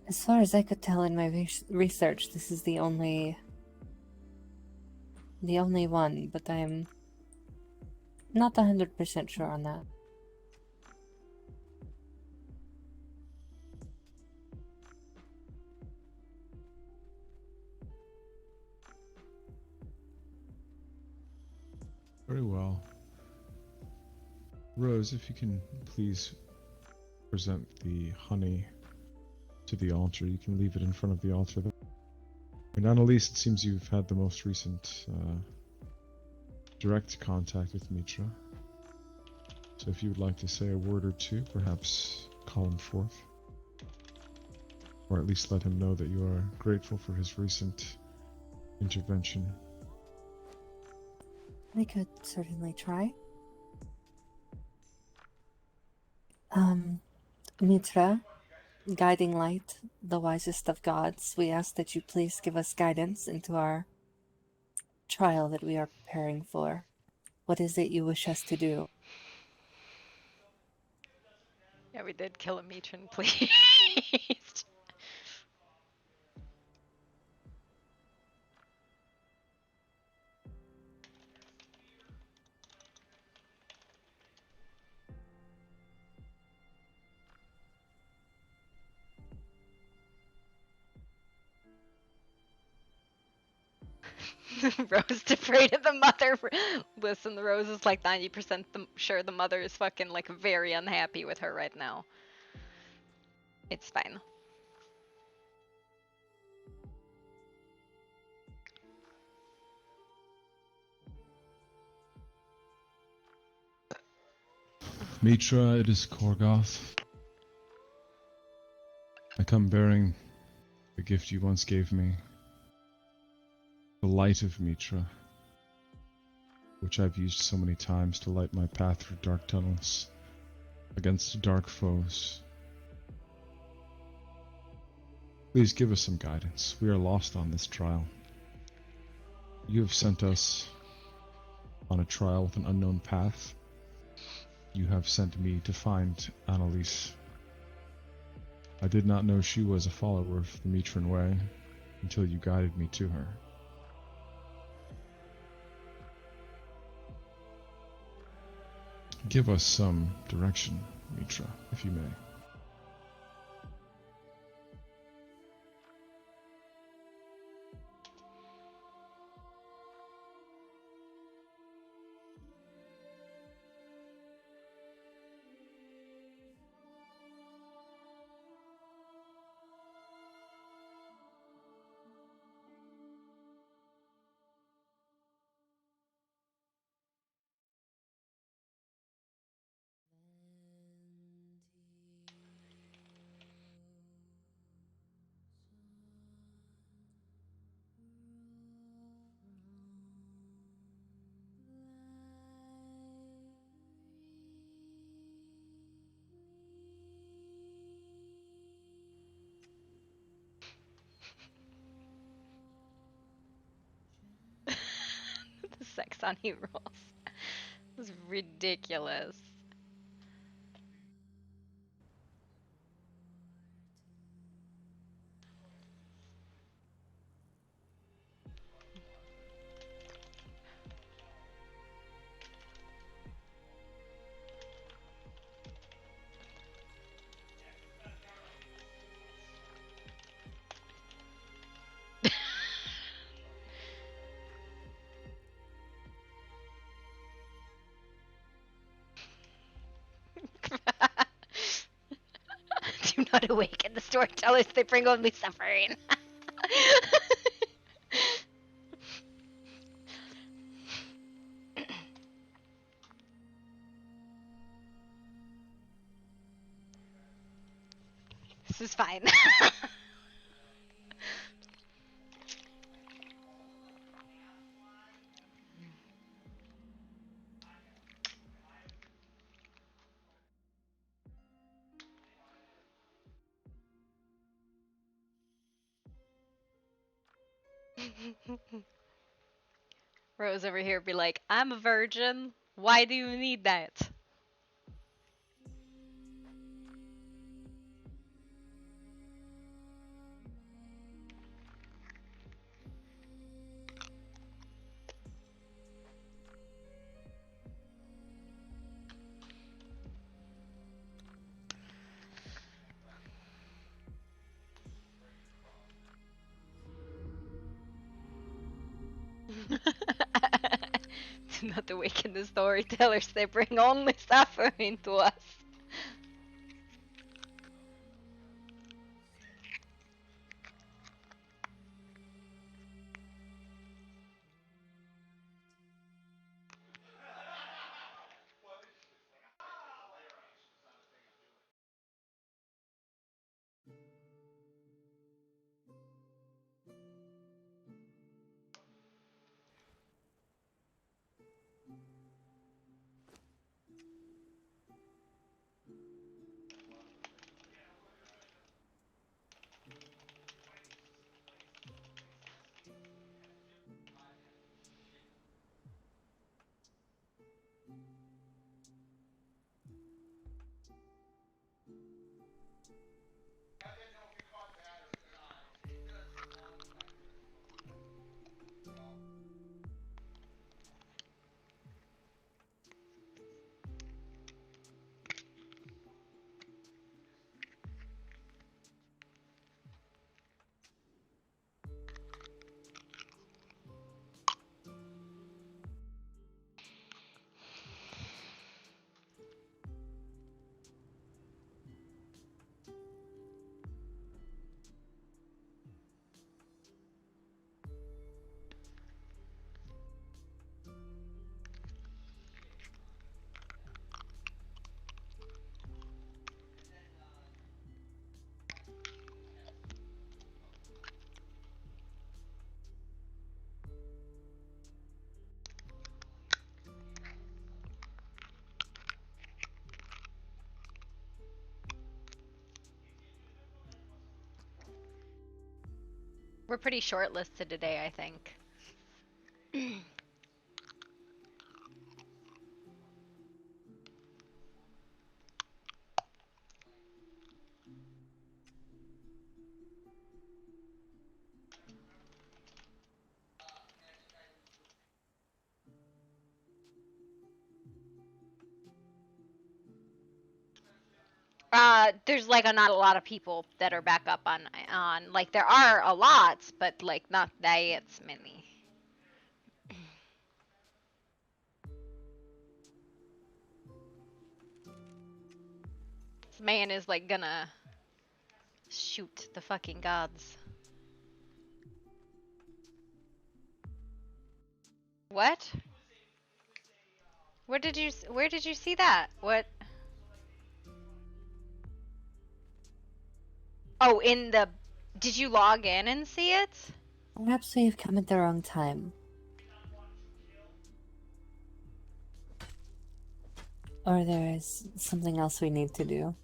As far as I could tell in my research, this is the only one, but I'm not 100% sure on that. Very well. Rose, if you can please present the honey to the altar. You can leave it in front of the altar. And Annalise, it seems you've had the most recent direct contact with Mitra. So if you would like to say a word or two, perhaps call him forth. Or at least let him know that you are grateful for his recent intervention. I could certainly try. Mitra, guiding light, the wisest of gods, we ask that you please give us guidance into our trial that we are preparing for. What is it you wish us to do? Yeah, we did kill a matron, please. Rose afraid of the mother. Listen, the Rose is like 90% sure the mother is fucking like very unhappy with her right now. It's fine. Mitra, it is Korgoth. I come bearing the gift you once gave me. The light of Mitra, which I've used so many times to light my path through dark tunnels, against dark foes. Please give us some guidance. We are lost on this trial. You have sent us on a trial with an unknown path. You have sent me to find Annalise. I did not know she was a follower of the Mitran way until you guided me to her. give us some direction, Mitra, if you may. The sex on he rolls. It was ridiculous. Do not awaken the storytellers, they bring only suffering. This is fine. Rose over here be like, I'm a virgin. Why do you need that? Do not awaken the storytellers, they bring only suffering to us. We're pretty shortlisted today, I think. There's like not a lot of people that are back up on like there are a lot, but like not that many. This man is like gonna shoot the fucking gods. What? Where did you see that? What? Oh, did you log in and see it? Perhaps we've come at the wrong time. Or there is something else we need to do.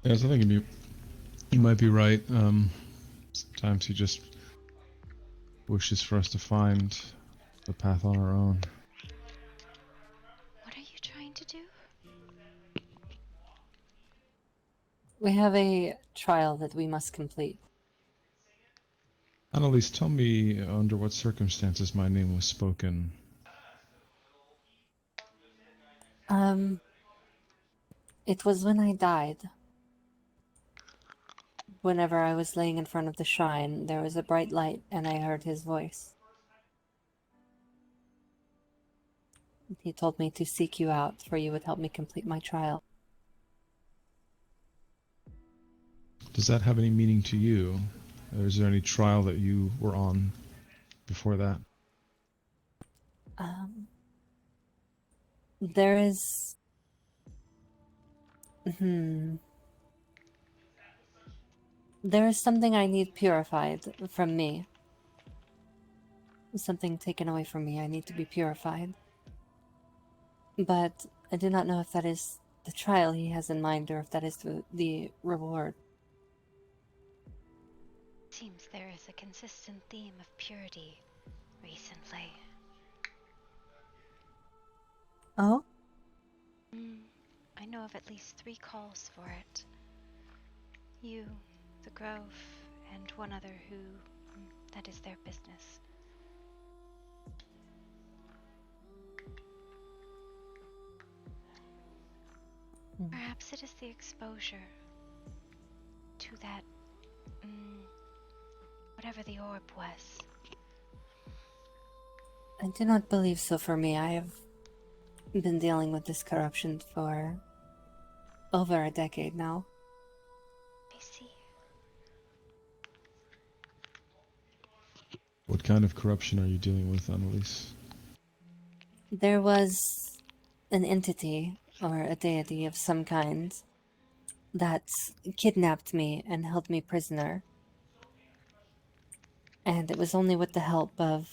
Yes, I think you might be right. Sometimes he just wishes for us to find the path on our own. What are you trying to do? We have a trial that we must complete. Annalise, tell me under what circumstances my name was spoken. It was when I died. Whenever I was laying in front of the shrine, there was a bright light and I heard his voice. He told me to seek you out, for you would help me complete my trial. Does that have any meaning to you? Or is there any trial that you were on before that? There is... There is something I need purified from me. Something taken away from me. I need to be purified. But I do not know if that is the trial he has in mind or if that is the reward. Seems there is a consistent theme of purity recently. Oh? I know of at least 3 calls for it. You, the Grove, and one other who... that is their business. Perhaps it is the exposure to that... whatever the orb was. I do not believe so for me. I have been dealing with this corruption for over a decade now. I see. What kind of corruption are you dealing with, Annalise? There was an entity, or a deity of some kind, that kidnapped me and held me prisoner. And it was only with the help of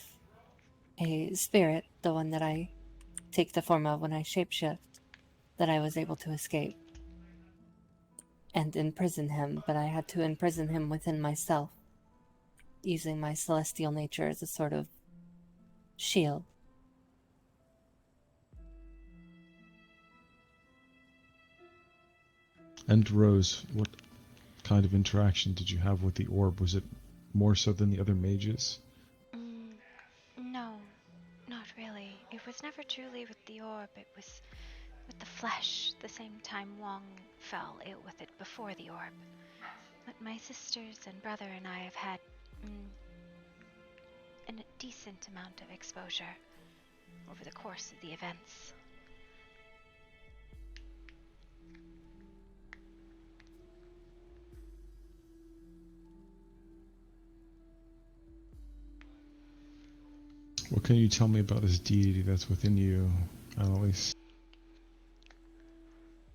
a spirit, the one that I take the form of when I shapeshift, that I was able to escape and imprison him, but I had to imprison him within myself, using my celestial nature as a sort of shield. And Rose, what kind of interaction did you have with the orb? Was it more so than the other mages? No, not really. It was never truly with the orb, it was with the flesh, the same time Wong fell ill with it before the orb. But my sisters and brother and I have had a decent amount of exposure over the course of the events. What can you tell me about this deity that's within you, Annalise?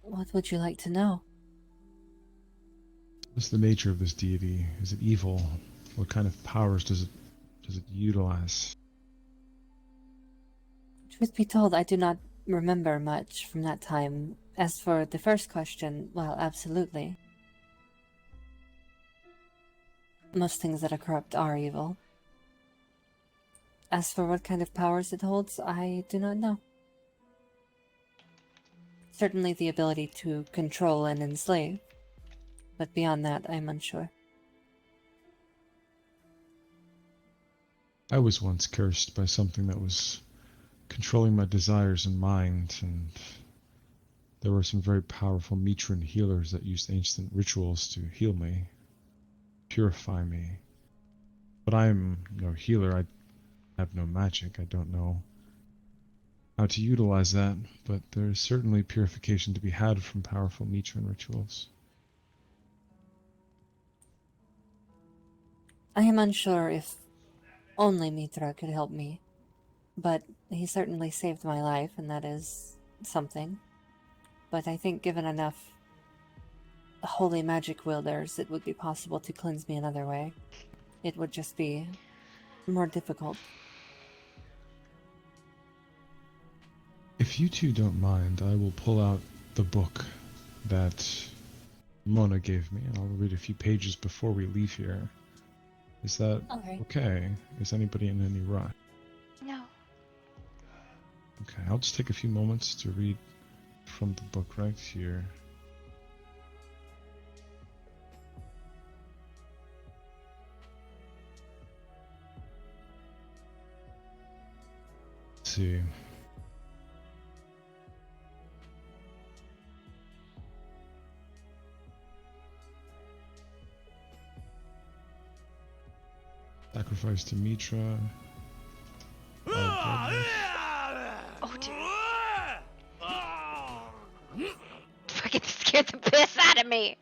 What would you like to know? What's the nature of this deity? Is it evil? What kind of powers does it utilize? Truth be told, I do not remember much from that time. As for the first question, well, absolutely. Most things that are corrupt are evil. As for what kind of powers it holds, I do not know. Certainly the ability to control and enslave, but beyond that, I am unsure. I was once cursed by something that was controlling my desires and mind, and there were some very powerful Mitran healers that used ancient rituals to heal me, purify me. But I am no healer. I have no magic. I don't know how to utilize that, but there is certainly purification to be had from powerful Mitran rituals. I am unsure if only Mitra could help me, but he certainly saved my life, and that is something. But I think given enough holy magic wielders, it would be possible to cleanse me another way. It would just be more difficult. If you two don't mind, I will pull out the book that Mona gave me, and I'll read a few pages before we leave here. Is that okay? Is anybody in any rush? No. Okay, I'll just take a few moments to read from the book right here. Let's see. Sacrifice to Mitra. Oh dear. Fucking scared the piss out of me.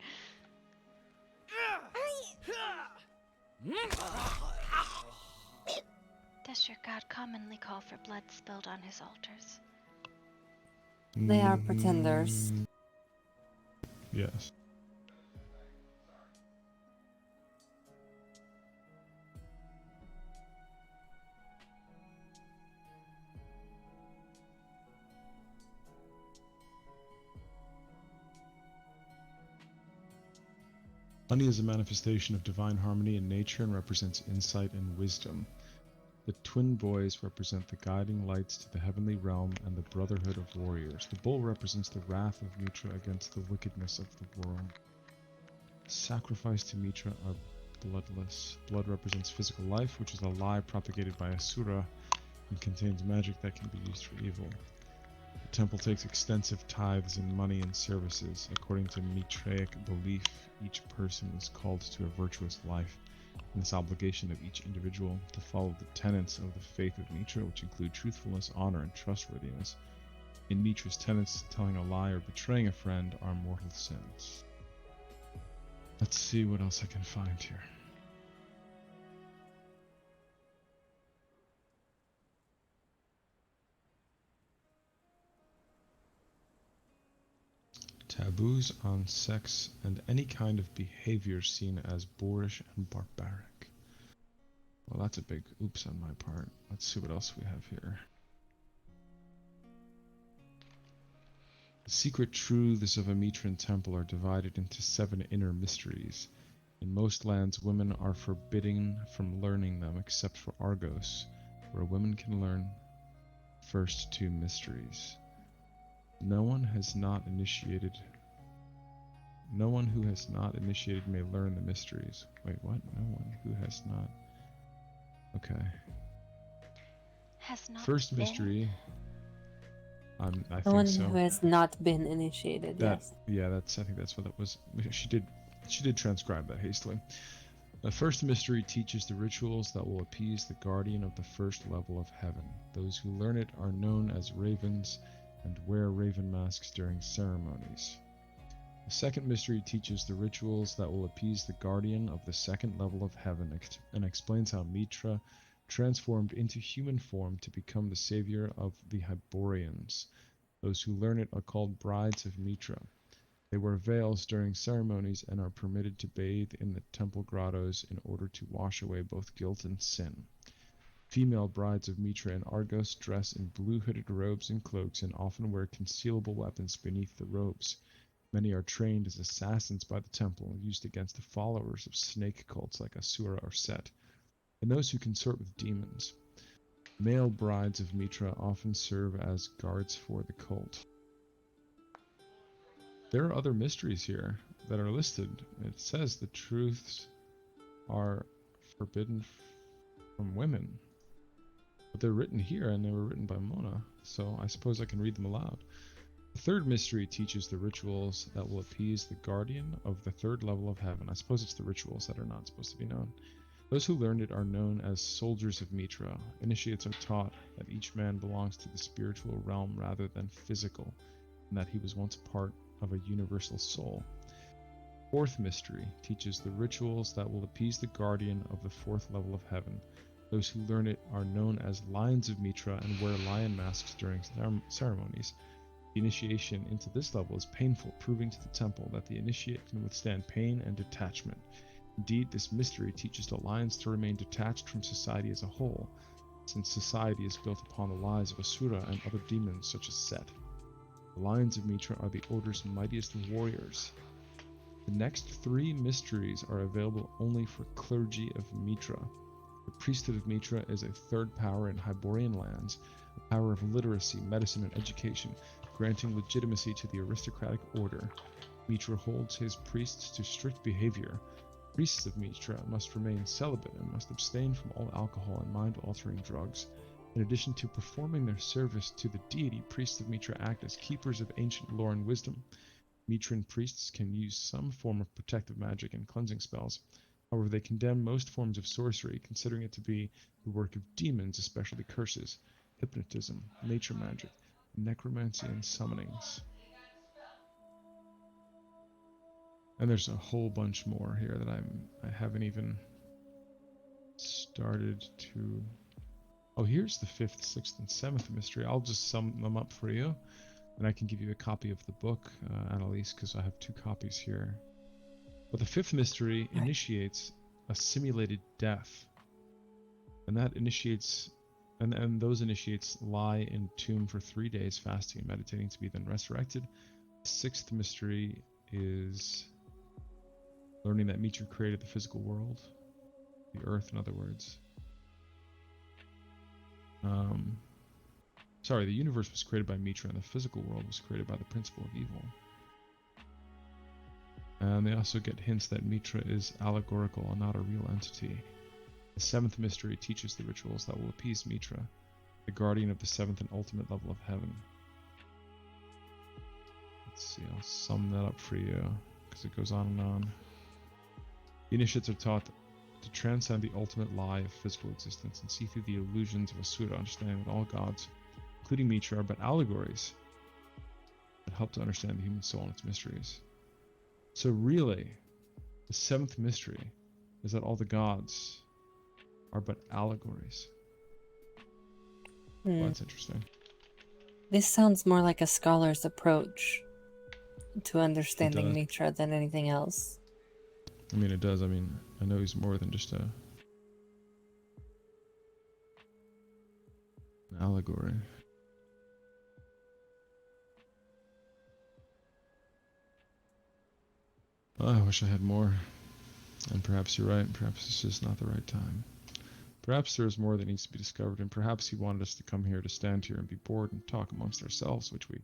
Does your god commonly call for blood spilled on his altars? They are pretenders. Yes. Honey is a manifestation of divine harmony in nature and represents insight and wisdom. The twin boys represent the guiding lights to the heavenly realm and the brotherhood of warriors. The bull represents the wrath of Mitra against the wickedness of the world. Sacrifice to Mitra are bloodless. Blood represents physical life, which is a lie propagated by Asura and contains magic that can be used for evil. The temple takes extensive tithes in money and services. According to Mitraic belief, each person is called to a virtuous life, and this obligation of each individual to follow the tenets of the faith of Mitra, which include truthfulness, honor, and trustworthiness. In Mitra's tenets, telling a lie or betraying a friend are mortal sins. Let's see what else I can find here. Taboos on sex and any kind of behavior seen as boorish and barbaric. Well, that's a big oops on my part. Let's see what else we have here. The secret truths of a Mitran temple are divided into 7 inner mysteries. In most lands, women are forbidden from learning them except for Argos, where women can learn first 2 mysteries. No one who has not initiated may learn the mysteries. Wait, what? No one who has not. Okay. Has not First been? mystery. I The think one so. who has not been initiated, yes. Yeah, I think that's what that was. She did transcribe that hastily. The first mystery teaches the rituals that will appease the guardian of the first level of heaven. Those who learn it are known as ravens and wear raven masks during ceremonies. The second mystery teaches the rituals that will appease the guardian of the second level of heaven and explains how Mitra transformed into human form to become the savior of the Hyborians. Those who learn it are called brides of Mitra. They wear veils during ceremonies and are permitted to bathe in the temple grottos in order to wash away both guilt and sin. Female brides of Mitra and Argos dress in blue hooded robes and cloaks and often wear concealable weapons beneath the robes. Many are trained as assassins by the temple, used against the followers of snake cults like Asura or Set, and those who consort with demons. Male brides of Mitra often serve as guards for the cult. There are other mysteries here that are listed. It says the truths are forbidden from women. But they're written here, and they were written by Mona, so I suppose I can read them aloud. The third mystery teaches the rituals that will appease the guardian of the third level of heaven. I suppose it's the rituals that are not supposed to be known. Those who learned it are known as soldiers of Mitra. Initiates are taught that each man belongs to the spiritual realm rather than physical, and that he was once a part of a universal soul. Fourth mystery teaches the rituals that will appease the guardian of the fourth level of heaven. Those who learn it are known as lions of Mitra and wear lion masks during ceremonies. The initiation into this level is painful, proving to the temple that the initiate can withstand pain and detachment. Indeed, this mystery teaches the lions to remain detached from society as a whole, since society is built upon the lies of Asura and other demons such as Set. The lions of Mitra are the Order's mightiest warriors. The next three mysteries are available only for clergy of Mitra. The priesthood of Mitra is a third power in Hyborian lands, a power of literacy, medicine, and education, granting legitimacy to the aristocratic order. Mitra holds his priests to strict behavior. Priests of Mitra must remain celibate and must abstain from all alcohol and mind-altering drugs. In addition to performing their service to the deity, priests of Mitra act as keepers of ancient lore and wisdom. Mitran priests can use some form of protective magic and cleansing spells. However, they condemn most forms of sorcery, considering it to be the work of demons, especially curses, hypnotism, nature magic, necromancy, and summonings. And there's a whole bunch more here that I haven't even started to... Oh, here's the 5th, 6th, and 7th mystery. I'll just sum them up for you, and I can give you a copy of the book, Annalise, because I have 2 copies here. But the 5th mystery initiates a simulated death, and that initiates, and those initiates lie in tomb for 3 days, fasting and meditating, to be then resurrected. The 6th mystery is learning that Mitra created the physical world, the earth, in other words. Sorry, the universe was created by Mitra, and the physical world was created by the principle of evil. And they also get hints that Mitra is allegorical and not a real entity. The 7th mystery teaches the rituals that will appease Mitra, the guardian of the 7th and ultimate level of heaven. Let's see, I'll sum that up for you, because it goes on and on. The initiates are taught to transcend the ultimate lie of physical existence and see through the illusions of Asura, understanding that all gods, including Mitra, are but allegories that help to understand the human soul and its mysteries. So really, the 7th mystery is that all the gods are but allegories. Well, that's interesting. This sounds more like a scholar's approach to understanding Mitra than anything else. I mean, it does. I mean, I know he's more than just an allegory. Well, I wish I had more. And perhaps you're right. Perhaps it's just not the right time. Perhaps there is more that needs to be discovered, and perhaps he wanted us to come here to stand here and be bored and talk amongst ourselves, which we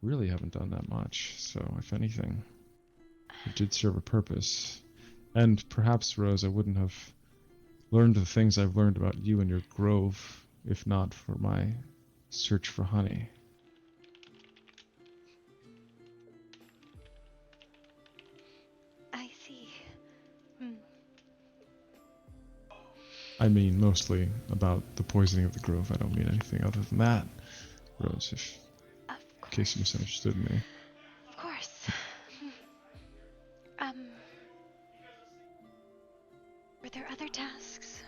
really haven't done that much. So, if anything, it did serve a purpose. And perhaps, Rose, I wouldn't have learned the things I've learned about you and your grove if not for my search for honey. I see. I mean, mostly about the poisoning of the grove. I don't mean anything other than that, Rose, in case you misunderstood me. Of course. Were there other tasks?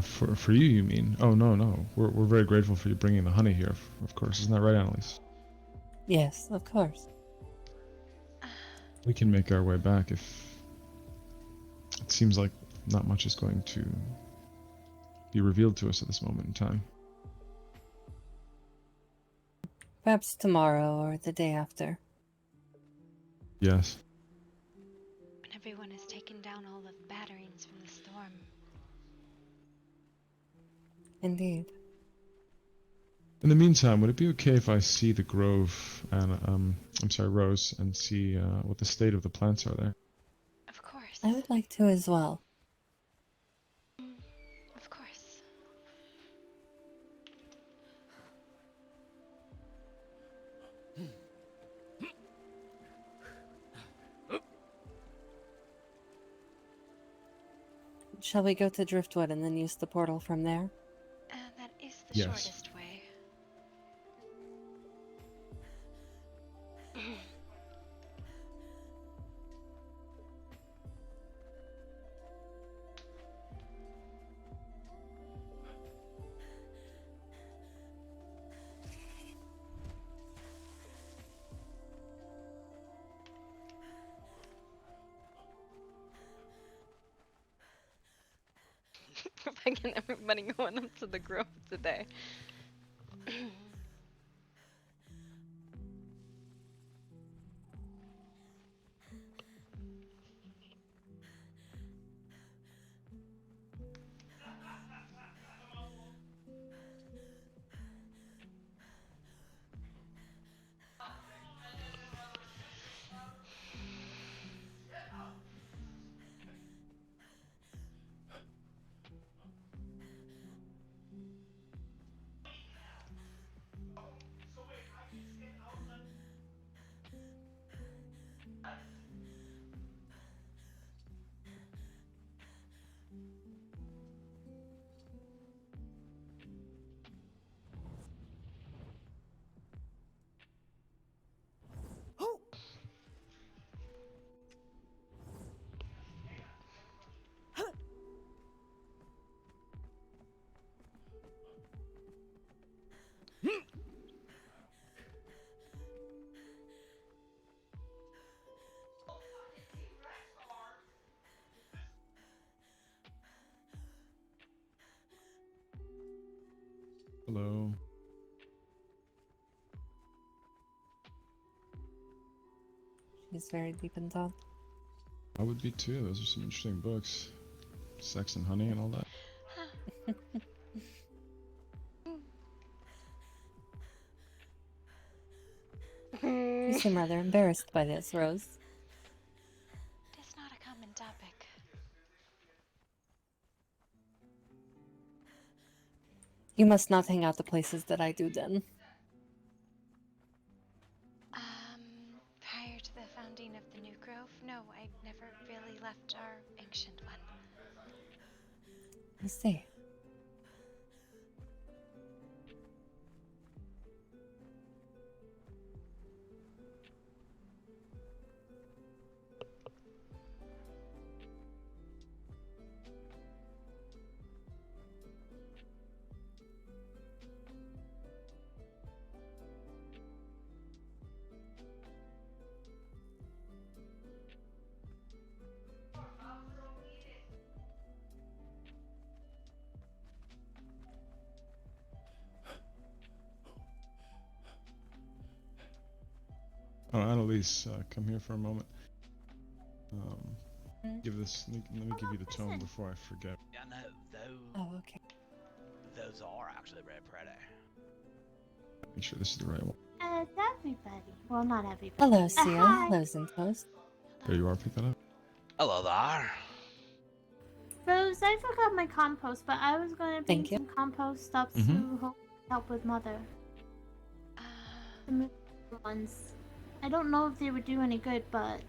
For you, you mean? Oh, no. We're very grateful for you bringing the honey here, of course. Isn't that right, Annalise? Yes, of course. We can make our way back if... It seems like not much is going to be revealed to us at this moment in time. Perhaps tomorrow or the day after. Yes. When everyone has taken down all the batterings from the storm. Indeed. In the meantime, would it be okay if I see the grove and, Rose, and see what the state of the plants are there? Of course. I would like to as well. Shall we go to Driftwood and then use the portal from there? That is the Yes. shortest way. Fucking everybody going up to the grove today. Hello. She's very deep in thought. I would be too. Those are some interesting books. Sex and Honey and all that. You seem rather embarrassed by this, Rose. It is not a common topic. You must not hang out the places that I do then. Prior to the founding of the New Grove, no, I never really left our ancient one. I see. Oh, Annalise, come here for a moment. Give this. Let me give you the tome before I forget. Yeah, no, those. Oh, okay. Those are actually very pretty. Make sure this is the right one. It's everybody. Well, not everybody. Hello, Sia. Hi. Hello, Zintoast. There you are. Pick that up. Hello there. Rose, I forgot my compost, but I was going to bring Thank you. some compost stuff Mhm. to help with Mother. The movie ones. I don't know if they would do any good, but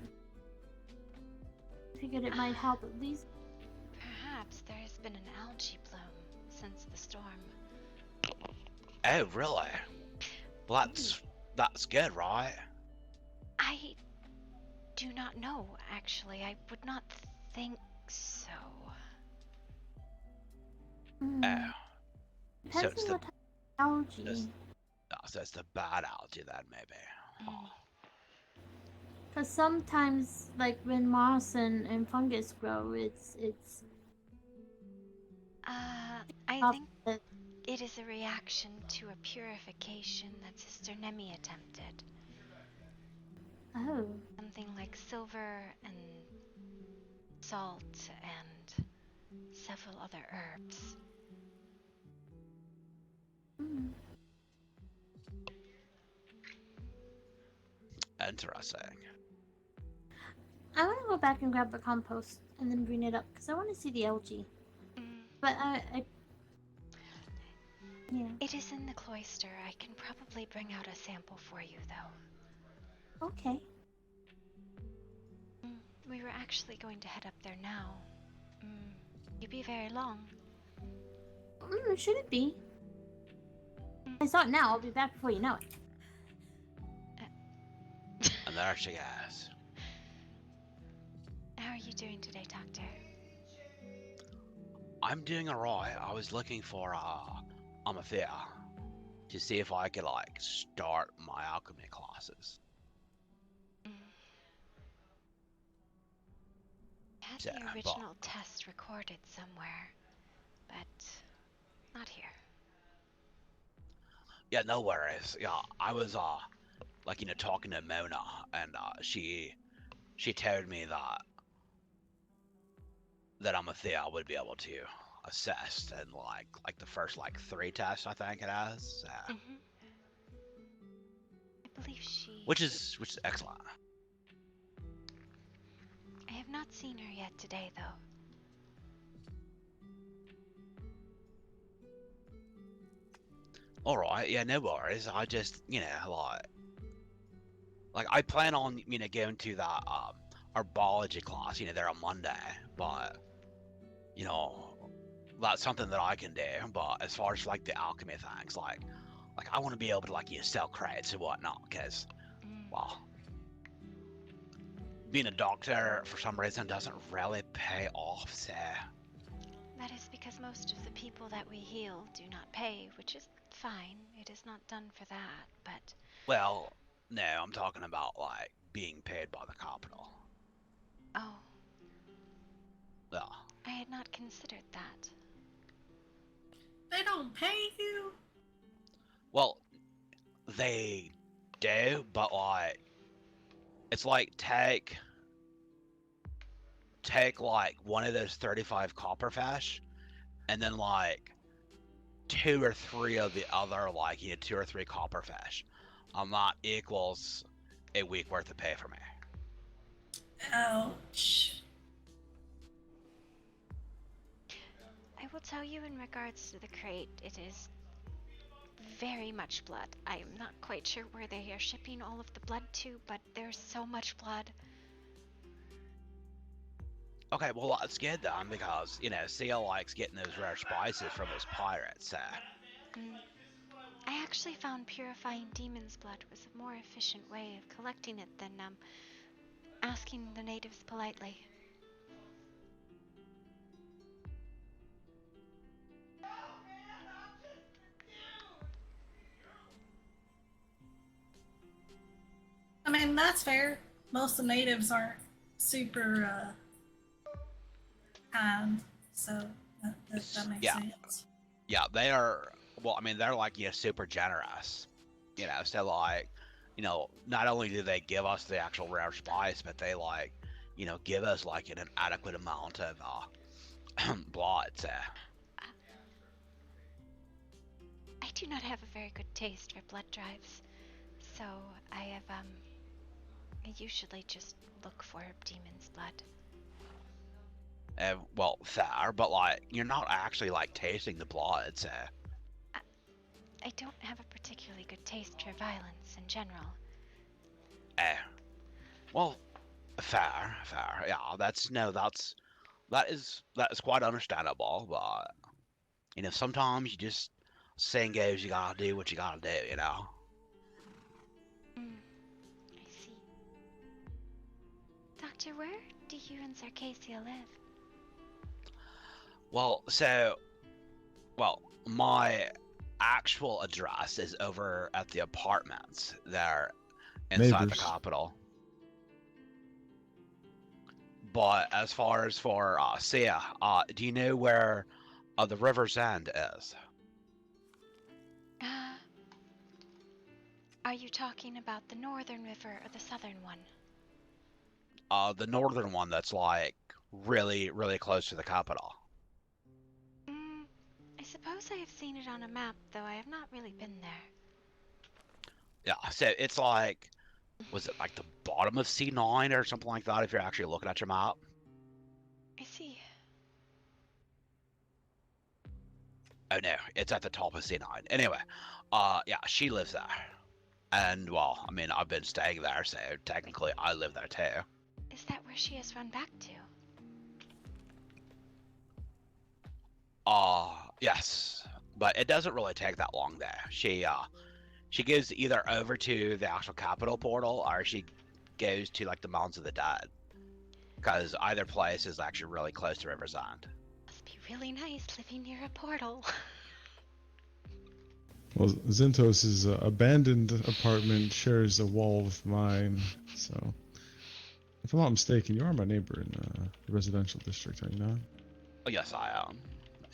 I figured it might help at least. Perhaps there has been an algae bloom since the storm. Oh, really? Well, that's good, right? I do not know, actually. I would not think so. Oh. So Depends it's on the what type of algae. so it's the bad algae then, maybe. Oh. Because sometimes, like when moss and fungus grow, it's I off think the- it is a reaction to a purification that Sister Nemi attempted. oh. Something like silver and salt and several other herbs. Hmm. Interesting. I want to go back and grab the compost and then bring it up because I want to see the algae. But I yeah. It is in the cloister. I can probably bring out a sample for you, though. Okay. We were actually going to head up there now. You be very long. Should it be? It's not now. I'll be back before you know it. And there she goes. How are you doing today, Doctor? I'm doing alright. I was looking for Amathea to see if I could like start my alchemy classes. I had Yeah, the but- original test recorded somewhere, but not here. Yeah, no worries. Yeah, I was like talking to Mona, and she told me that Amathea would be able to assess and like the first like 3 tests I think it has, I believe she... which is excellent. I have not seen her yet today, though. All right, yeah, no worries. I just like I plan on going to that our biology class there on Monday, but that's something that I can do. But as far as like the alchemy things, like I want to be able to like sell crates and whatnot, because well, being a doctor for some reason doesn't really pay off. So That is because most of the people that we heal do not pay, which is fine. It is not done for that, but... well, no, I'm talking about like being paid by the capital. Oh, Yeah. I had not considered that. They don't pay you? Well, they do, but like it's like take like one of those 35 copper fish, and then like 2 or 3 of the other 2 or 3 copper fish. That equals a week worth of pay for me. Ouch. I will tell you in regards to the crate, it is very much blood. I am not quite sure where they are shipping all of the blood to, but there's so much blood. Okay, well that's good then, because Sia likes getting those rare spices from those pirates. I actually found purifying demon's blood was a more efficient way of collecting it than asking the natives politely. I mean, that's fair. Most of the natives aren't super kind, so that makes sense. Yeah, they are. Well, I mean, they're super generous. So not only do they give us the actual rare spice, but they give us an adequate amount of blood. So. I do not have a very good taste for blood drives, so I usually just look for demon's blood. Well, fair, but you're not actually tasting the blood. So. I don't have a particularly good taste for violence in general. Well, fair. Yeah, that is quite understandable. But sometimes you just saying goes, you gotta do what you gotta do. I see. Doctor, where do you and Circassia live? Well, my actual address is over at the apartments there inside the capital. But as far as for Sia, do you know where the river's end is? Are you talking about the northern river or the southern one? The northern one that's really, really close to the capital. I suppose I have seen it on a map, though I have not really been there. Yeah, so it's was it the bottom of C9 or something like that if you're actually looking at your map? I see. Oh no, it's at the top of C9. Anyway, yeah, she lives there. And, well, I mean, I've been staying there, so technically I live there too. Is that where she has run back to? Yes, but it doesn't really take that long there. She goes either over to the actual capital portal or she goes to like the Mounds of the Dead, because either place is actually really close to Riverside. Must be really nice living near a portal. Well, Zintos' abandoned apartment shares a wall with mine, so if I'm not mistaken, you are my neighbor in the residential district, are you not? Oh, yes, I am.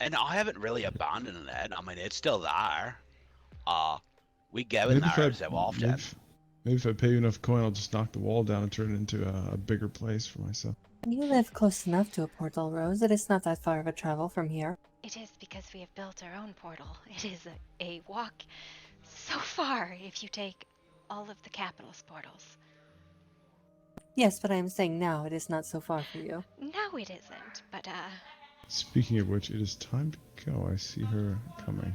And I haven't really abandoned it. I mean, it's still there. We go in Maybe if there I every so often. maybe if I pay you enough coin, I'll just knock the wall down and turn it into a bigger place for myself. You live close enough to a portal, Rose. It is not that far of a travel from here. It is because we have built our own portal. It is a walk so far if you take all of the capital's portals. Yes, but I am saying now it is not so far for you. No, it isn't, but Speaking of which, it is time to go. I see her coming.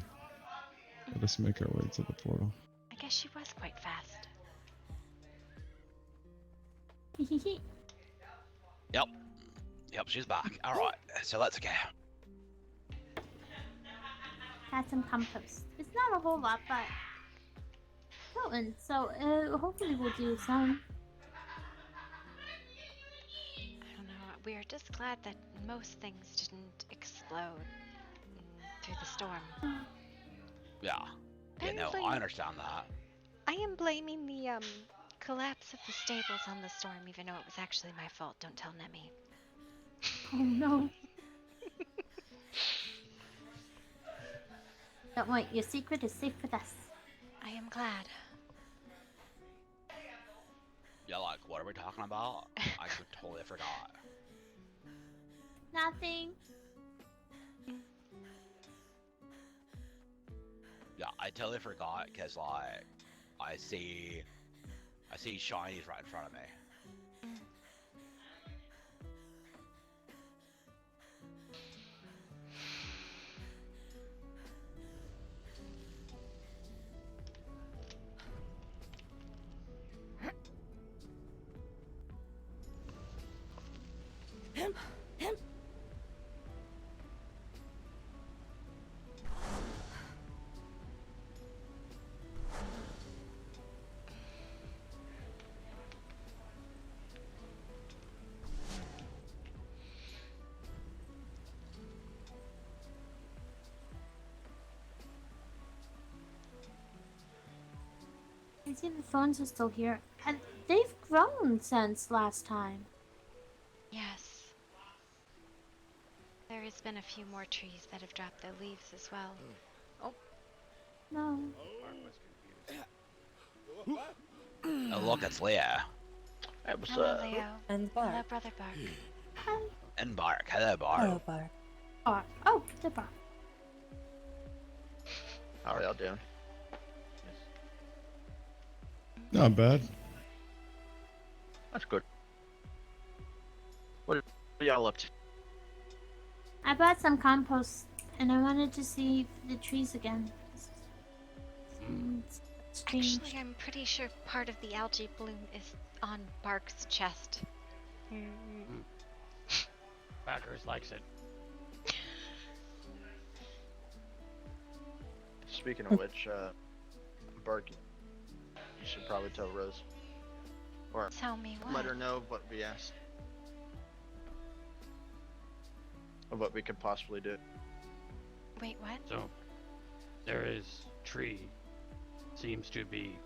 Let us make our way to the portal. I guess she was quite fast. Yep, she's back. Alright, so let's go. Got some compost. It's not a whole lot, but potent. So hopefully we'll do some. I don't know. We're just glad that most things didn't explode through the storm. Yeah. Yeah, no, Apparently- I understand that. I am blaming the collapse of the stables on the storm, even though it was actually my fault. Don't tell Nemi. Oh no. Don't worry, your secret is safe with us. I am glad. Yeah, like, what are we talking about? I totally forgot. Nothing. Yeah, I totally forgot because, like, I see shinies right in front of me. I see the phones are still here, and they've grown since last time. Yes. There has been a few more trees that have dropped their leaves as well. No. Oh, look, it's Leah. Hey, what's Hello, up? Leo. And Hello, Bark. Brother Bark. Hi. And Bark. Hello, Bark. Hello, Bark. Bark. Oh, the bark. How are y'all doing? Not bad. That's good. What are y'all up to? I bought some compost, and I wanted to see the trees again. It's strange. Actually, I'm pretty sure part of the algae bloom is on Bark's chest. Backers likes it. Speaking of which, Berg, you should probably tell Rose. Or Tell me what? let her know what we asked. Of what we could possibly do. Wait, what? So, there is tree. Seems to be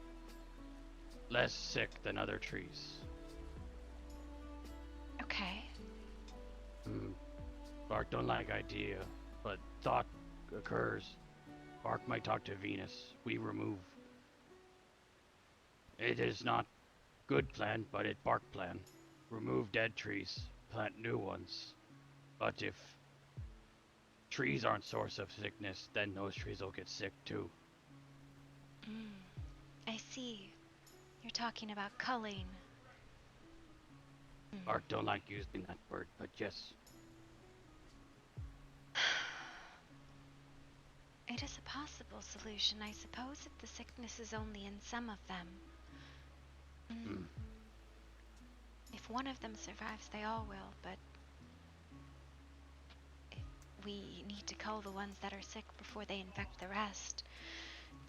less sick than other trees. Okay. Bark don't like idea, but thought occurs. Bark might talk to Venus. We remove. It is not good plan, but it Bark plan. Remove dead trees, plant new ones. But if trees aren't source of sickness, then those trees will get sick too. I see. You're talking about culling. Bark don't like using that word, but yes. It is a possible solution, I suppose, if the sickness is only in some of them. If one of them survives, they all will, but we need to cull the ones that are sick before they infect the rest,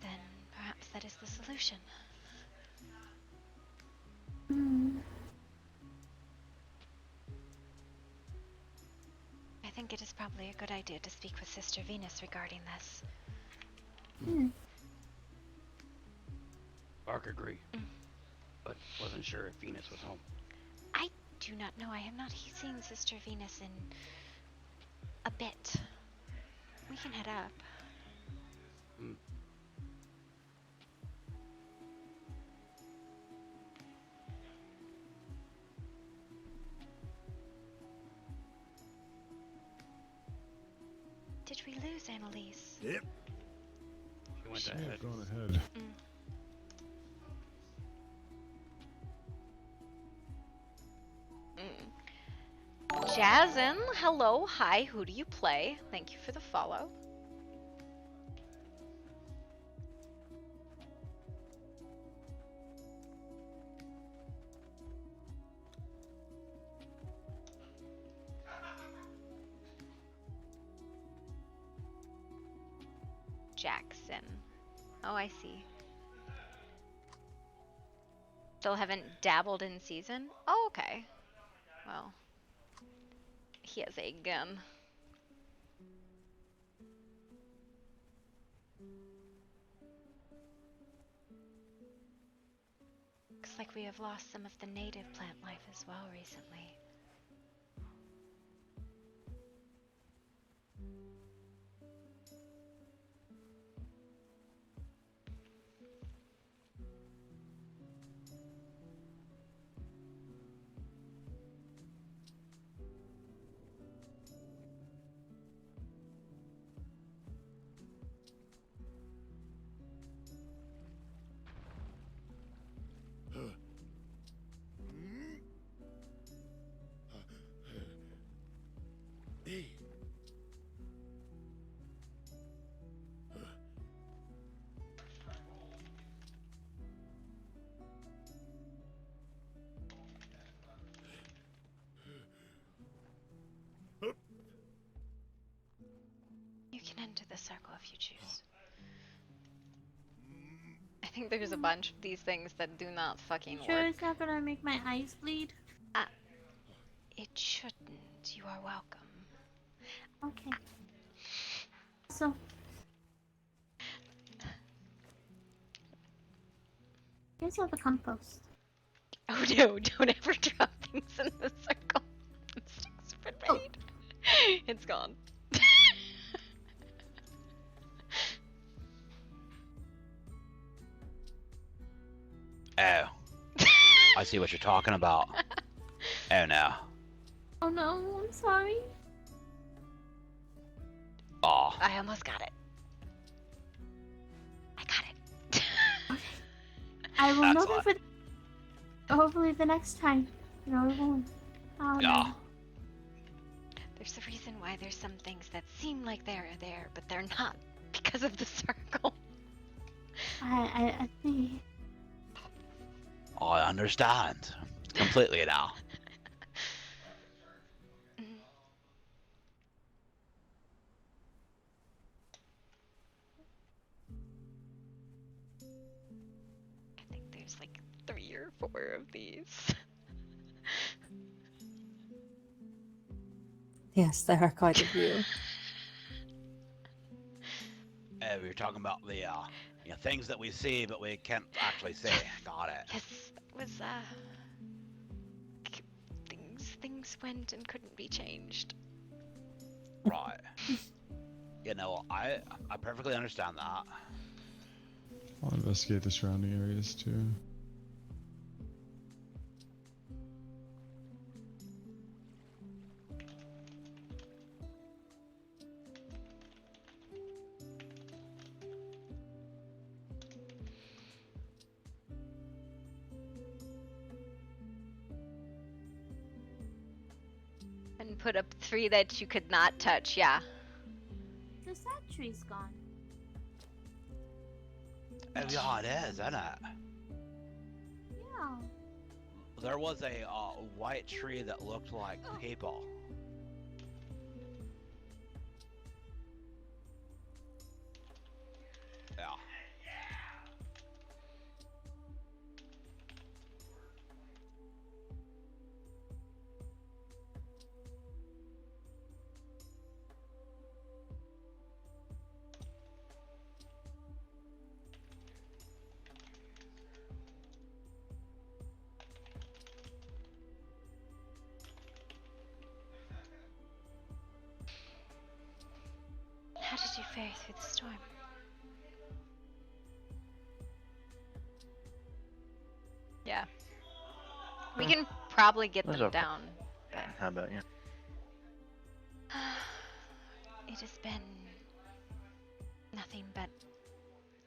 then perhaps that is the solution. I think it is probably a good idea to speak with Sister Venus regarding this. Bark agreed, but wasn't sure if Venus was home. I do not know. I have not seen Sister Venus in a bit. We can head up. Did we lose Annalise? Yep. She went She may ahead. have gone ahead. Jazzin, hello, hi, who do you play? Thank you for the follow. Jackson. Oh, I see. Still haven't dabbled in season? Oh, okay. Well, he has a gun. Looks like we have lost some of the native plant life as well recently. You can enter the circle if you choose. I think there's a bunch of these things that do not fucking Sure, work. it's not gonna make my eyes bleed. It shouldn't. You are welcome. Okay. So, here's all the compost. Oh no, don't ever drop things in the circle. Sticks grenade. It's gone. Oh. I see what you're talking about. Oh no. Oh no, I'm sorry. Aw. I almost got it. I got it. I will know Excellent. that for hopefully the next time. No, it won't. Oh, Yeah. no. There's a reason why there's some things that seem like they're there, but they're not because of the circle. I see. I understand. Completely now. I think there's like 3 or 4 of these. Yes, there are quite a few. Oh, you're talking about the things that we see but we can't actually see. Got it. Yes, that was things went and couldn't be changed. Right. You know, I perfectly understand that. I'll investigate the surrounding areas too. And put up 3 that you could not touch, yeah. The sad tree's gone. Oh, yeah, it is, isn't it? Yeah. There was a white tree that looked like people. did you fare through the storm? Yeah. We can probably get That's them okay. down. But How about you? It has been nothing but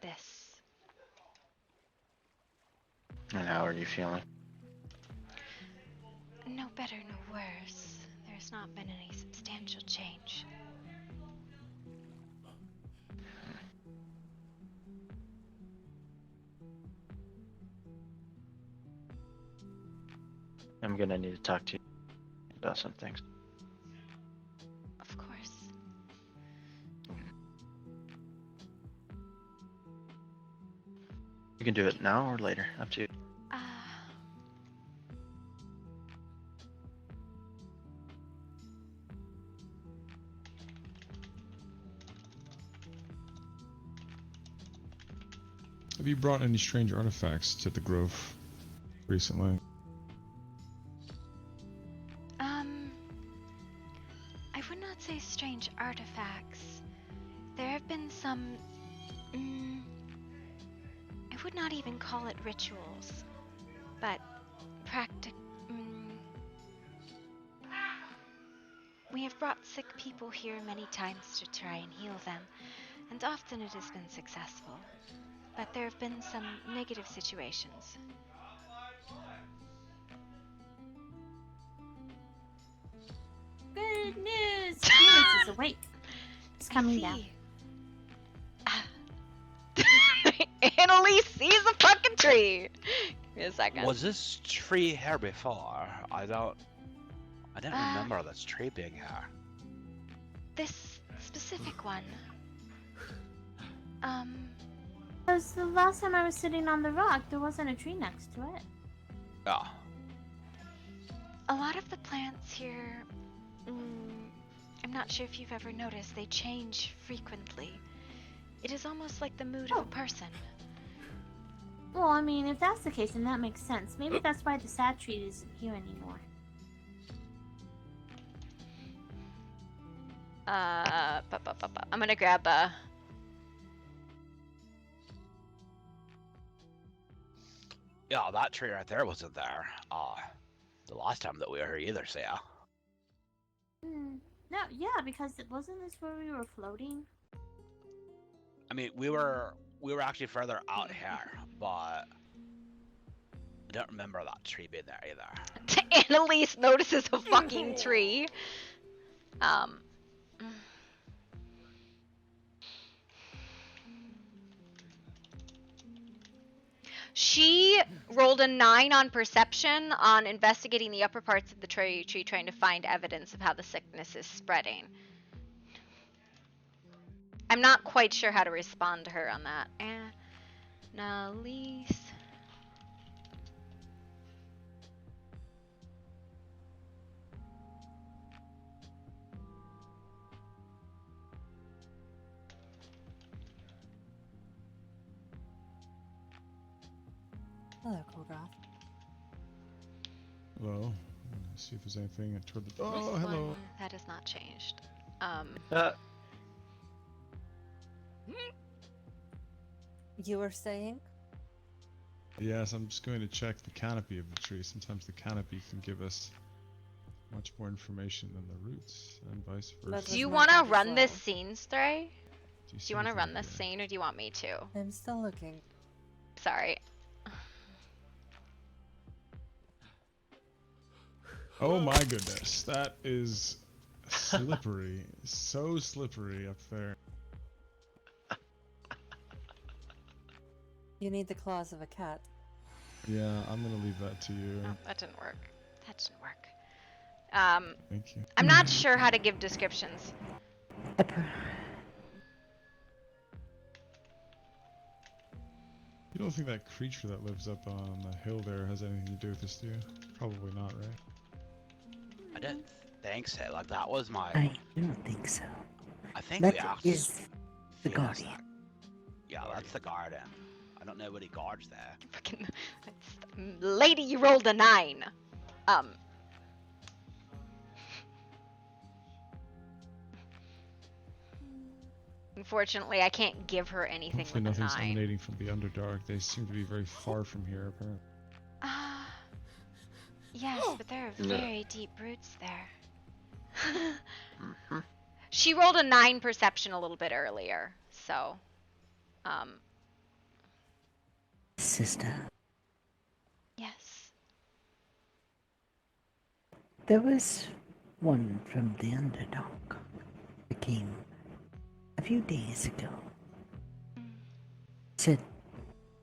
this. And how are you feeling? No better, no worse. There's not been any substantial change. I'm gonna need to talk to you about some things. Of course. You can do it now or later, up to you. Have you brought any strange artifacts to the Grove recently? I would not say strange artifacts. There have been some, I would not even call it rituals, but we have brought sick people here many times to try and heal them, and often it has been successful. But there have been some negative situations. Good news! Venus is awake. It's coming down. Annalise sees a fucking tree. Give me a second. Was this tree here before? I don't remember this tree being here. This specific one. Because the last time I was sitting on the rock, there wasn't a tree next to it. Yeah. A lot of the plants here, I'm not sure if you've ever noticed, they change frequently. It is almost like the mood of a person. Well, I mean, if that's the case, then that makes sense. Maybe that's why the sad tree isn't here anymore. I'm gonna grab Yeah, that tree right there wasn't there. The last time that we were here either, so yeah. No, yeah, because wasn't this where we were floating? I mean, we were actually further out here, but I don't remember that tree being there either. Annalise notices a fucking tree. She rolled a 9 on perception on investigating the upper parts of the tree, trying to find evidence of how the sickness is spreading. I'm not quite sure how to respond to her on that. Annalise. Hello, Kogroth. Hello. Let's see if there's anything toward the. Oh, hello. That has not changed. You were saying? Yes, I'm just going to check the canopy of the tree. Sometimes the canopy can give us much more information than the roots, and vice versa. Do you want to run this scene, Stray? Do you want to run this here? scene, or do you want me to? I'm still looking. Sorry. Oh my goodness, that is slippery. So slippery up there. You need the claws of a cat. Yeah, I'm gonna leave that to you. Oh, that didn't work. That didn't work. Thank you. I'm not sure how to give descriptions. You don't think that creature that lives up on the hill there has anything to do with this, do you? Probably not, right? I didn't think so. Like, that was my... I don't think so. I think That we actually... is the guardian. Yeah, that's the guardian. I don't know what he guards there. Fucking... Lady, you rolled a 9. Unfortunately, I can't give her anything Hopefully with a nothing's 9. emanating from the Underdark. They seem to be very far from here, apparently. Yes, but there are No. very deep roots there. She rolled a 9 perception a little bit earlier, so Sister, Yes. there was one from the Underdark that came a few days ago. Said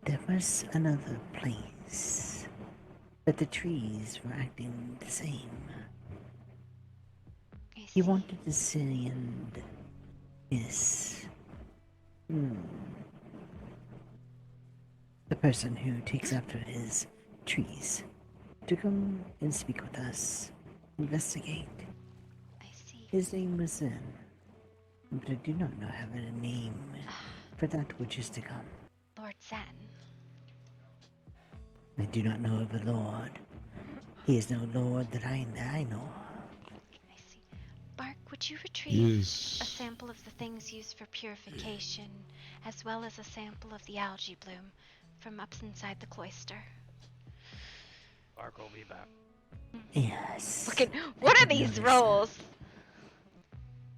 there was another place, but the trees were acting the same. He wanted to send his the person who takes after his trees to come and speak with us, investigate. I see. His name was Zen, but I do not know have a name for that which is to come. Lord Zen. I do not know of a lord. He is no lord that I know. I see. Bark, would you He retrieve is a sample of the things used for purification, as well as a sample of the algae bloom from up inside the cloister? Bark will be back. Yes. fucking what are I these noticed rolls?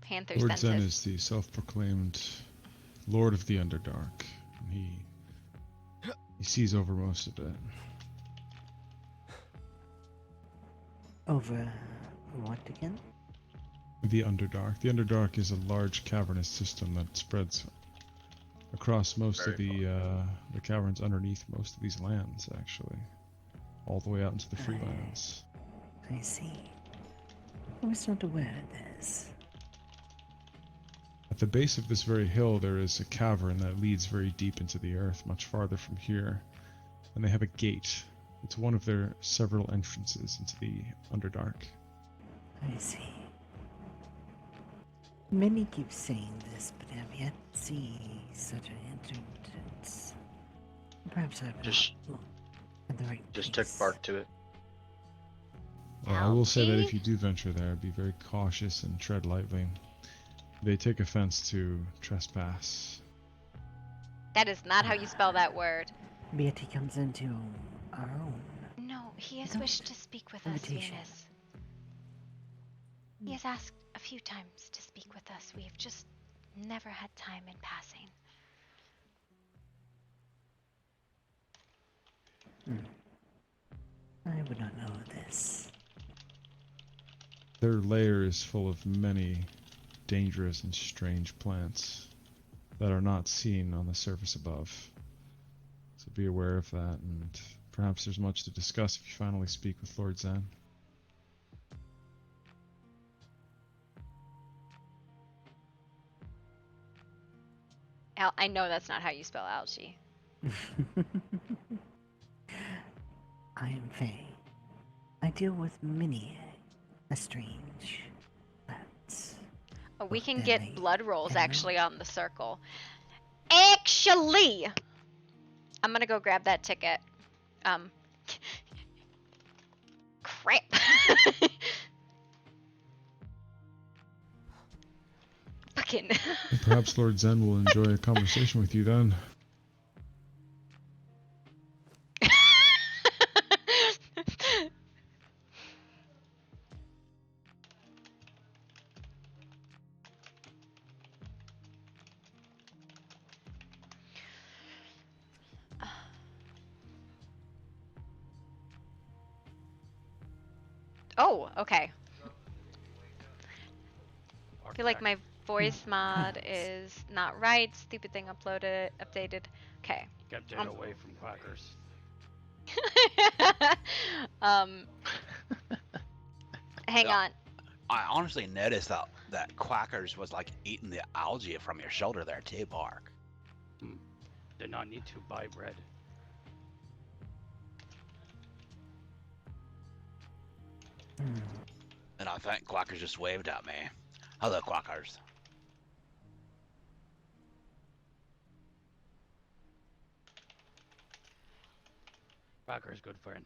Panther Lord Zen census. is the self-proclaimed Lord of the Underdark. And he sees over most of it. Over what again? The Underdark. The Underdark is a large cavernous system that spreads across most of the caverns underneath most of these lands, actually, all the way out into the freelands. I see. I was not aware of this. At the base of this very hill, there is a cavern that leads very deep into the earth, much farther from here, and they have a gate. It's one of their several entrances into the Underdark. I see. Many keep saying this, but have yet to see such an entrance. Perhaps I've Just- not looked at the right Just took place. Bark to it. Well, I will say that Algae? if you do venture there, be very cautious and tread lightly. They take offense to trespass. That is not how you spell that word. Yet he comes into our own. No, he has Without wished to speak with us, invitation. Venus. He has asked a few times to speak with us. We have just never had time in passing. I would not know this. Their lair is full of many dangerous and strange plants that are not seen on the surface above. So be aware of that, and perhaps there's much to discuss if you finally speak with Lord Zen. I know that's not how you spell algae. I am Faye. I deal with many a strange plants. Oh, we Both can deadly get blood rolls and actually on the circle. Actually, I'm gonna go grab that ticket. Crap. Fucking. And perhaps Lord Zen will enjoy a conversation with you then. Oh, okay. I feel like Back. my voice mod Perhaps. is not right. Stupid thing updated. Okay. Kept it away from quackers. Hang Yeah. on. I honestly noticed that Quackers was like eating the algae from your shoulder there too, Bark. Did not need to buy bread. And I think Quackers just waved at me. Hello, Quackers. Quacker's good friend.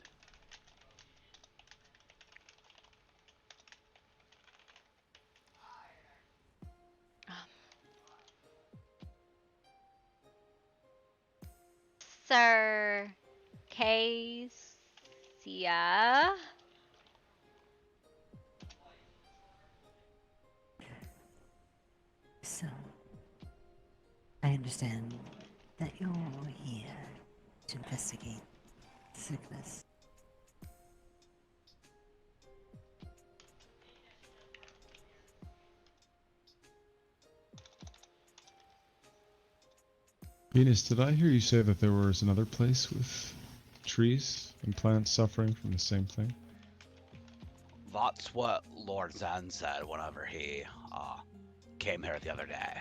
Sir Cassia. So, I understand that you're here to investigate the sickness. Venus, did I hear you say that there was another place with trees and plants suffering from the same thing? That's what Lord Zen said whenever he came here the other day.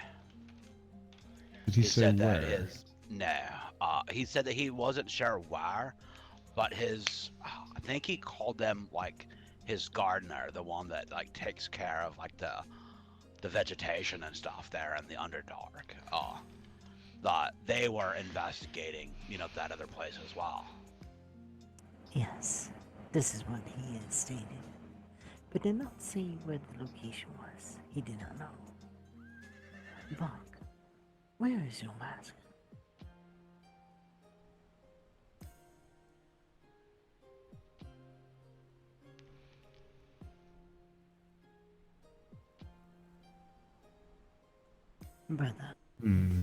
Did he say said where? that he said that he wasn't sure where, but I think he called them like his gardener, the one that like takes care of like the vegetation and stuff there in the Underdark. That they were investigating, that other place as well. Yes, this is what he had stated, but did not say where the location was. He did not know. Bach, where is your mask? Brother. Hmm.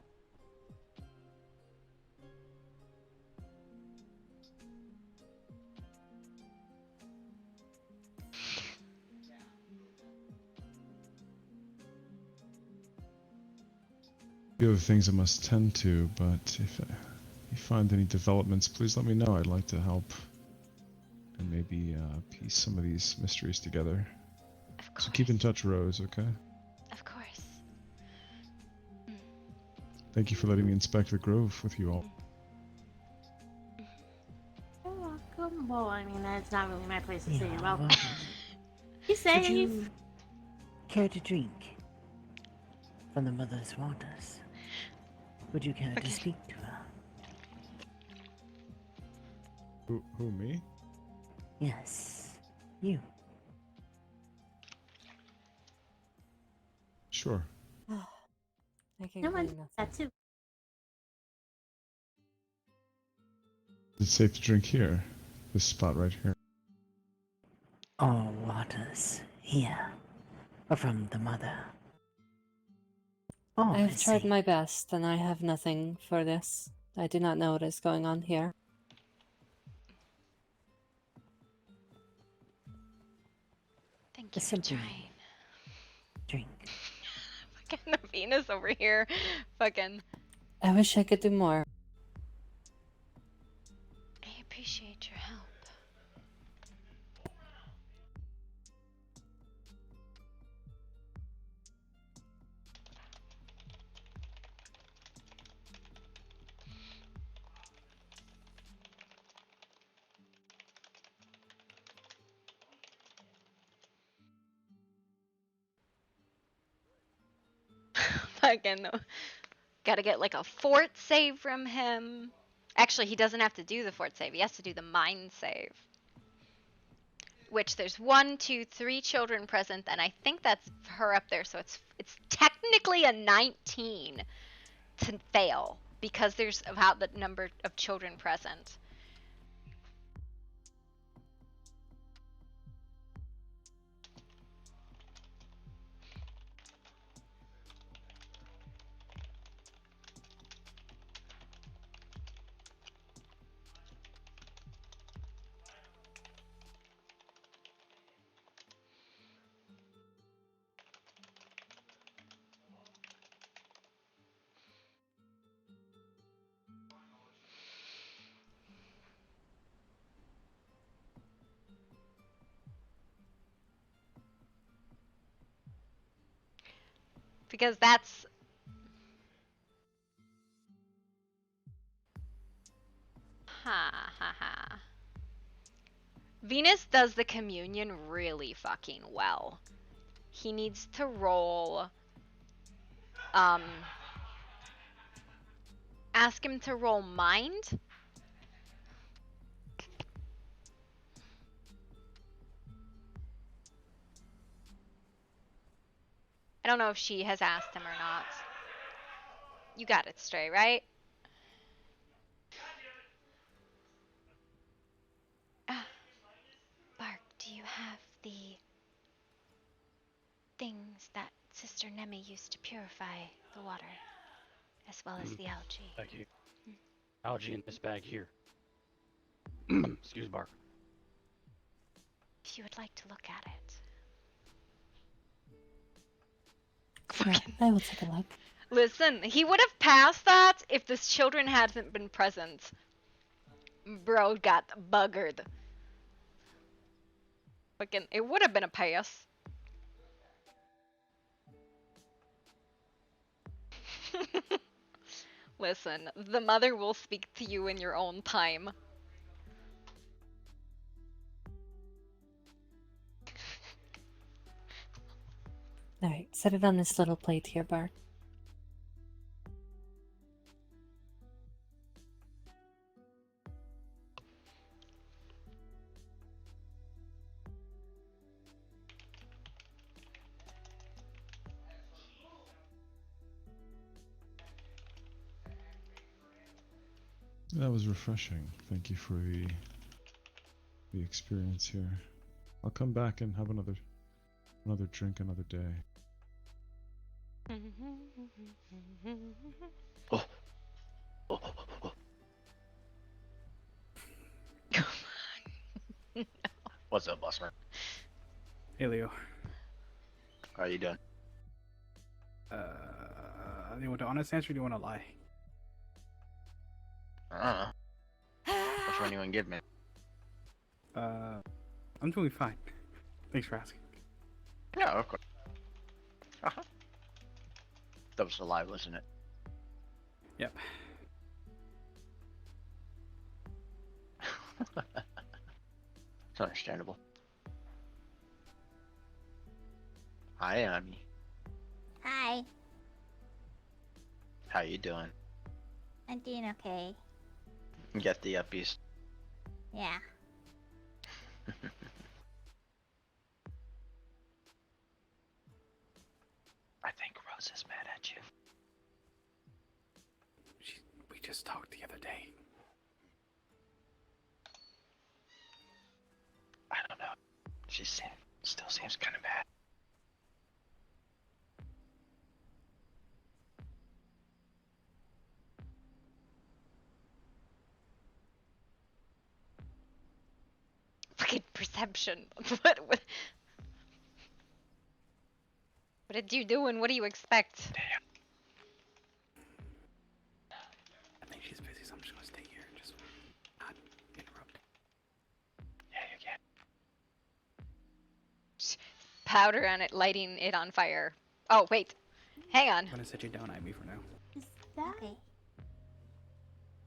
Few other things I must tend to, but if you find any developments, please let me know. I'd like to help and maybe piece some of these mysteries together. Of course. So keep in touch, Rose, okay? Of course. Thank you for letting me inspect the grove with you all. You're welcome. Well, I mean, that's not really my place to say Yeah, you're welcome. well, You say would you. you care to drink from the mother's waters? Would you care to speak to her? Who, me? Yes, you. Sure. I can No clean one nothing. that too. Is it safe to drink here? This spot right here. All waters here are from the mother. All I've is tried safe. my best, and I have nothing for this. I do not know what is going on here. Thank you for Simply trying. drink. Fucking the Venus over here. Fucking. I wish I could do more. I appreciate your help. Fucking. Gotta get like a fort save from him. Actually, he doesn't have to do the fort save. He has to do the mind save. Which there's 1, 2, 3 children present, and I think that's her up there. So it's technically a 19 to fail because there's about the number of children present. Because that's ha ha ha. Venus does the communion really fucking well. He needs to roll ask him to roll mind. I don't know if she has asked him or not. You got it straight, right? Do you have the things that Sister Nemi used to purify the water, as well as the algae? Back here. Algae in this bag here. Excuse Bark. If you would like to look at it. Sure, I will take a look. Listen, he would have passed that if the children hadn't been present. Bro got buggered. Fucking, it would have been a pass. Listen, the mother will speak to you in your own time. Alright, set it on this little plate here, Bark. That was refreshing. Thank you for the experience here. I'll come back and have another drink another day. Oh. What's up, Buster? Hey, Leo. How you doing? Do you want the honest answer or do you want to lie? I don't know. Which one you want to give me? I'm doing fine. Thanks for asking. Yeah, of course. Uh-huh. That was a lie, wasn't it? Yep. It's understandable. Hi, Ami. Hi, How you doing? I'm doing okay. You got the uppies. Yeah. I think Rose is mad at you. We just talked the other day. I don't know. She still seems kind of mad. Fucking perception. What did you do and what do you expect? Damn. I think she's busy, so I'm just gonna stay here and just not interrupt. Yeah, you can. Powder on it, lighting it on fire. Oh, wait. Hang on. I'm gonna set you down, Ivy, for now. Is that Okay.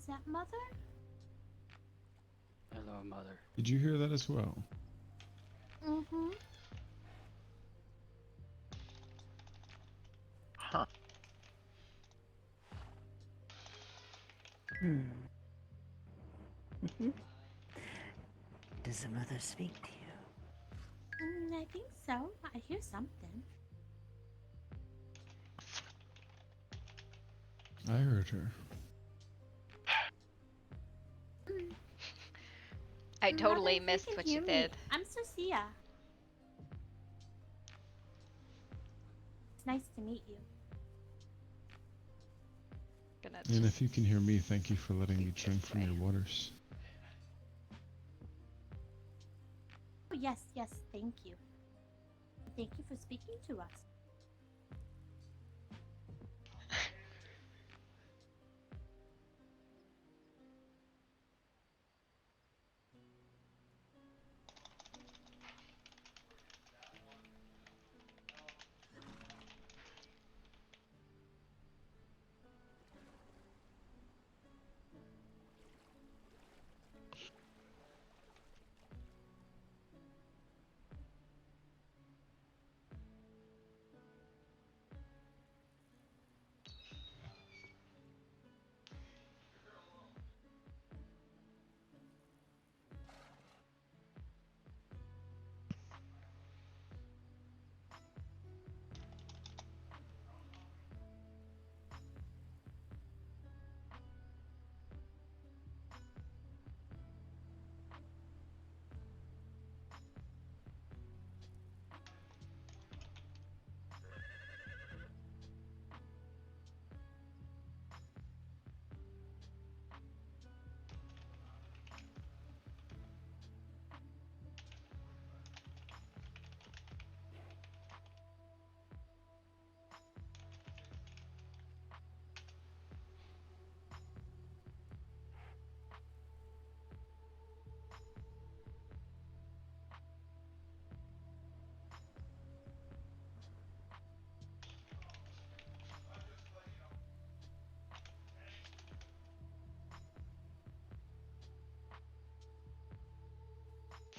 is that mother? Hello, mother. Did you hear that as well? Mm-hmm. Huh. Does the mother speak to you? I think so. I hear something. I heard her. I totally Mother, missed can what hear you me. did. I'm Sophia. It's nice to meet you. Gonna And just- if you can hear me, thank you for letting me drink from your waters. Oh yes, yes, thank you. Thank you for speaking to us.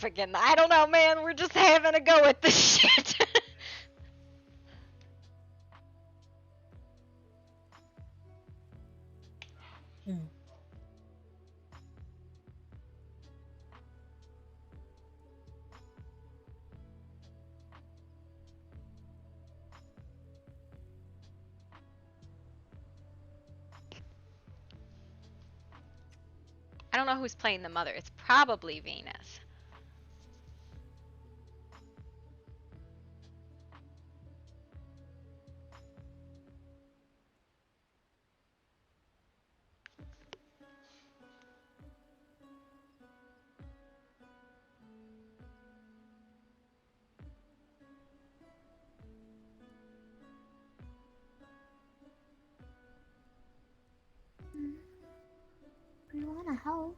Freaking, I don't know, man. We're just having a go at this shit. Hmm. I don't know who's playing the mother. It's probably Venus. If you want to help.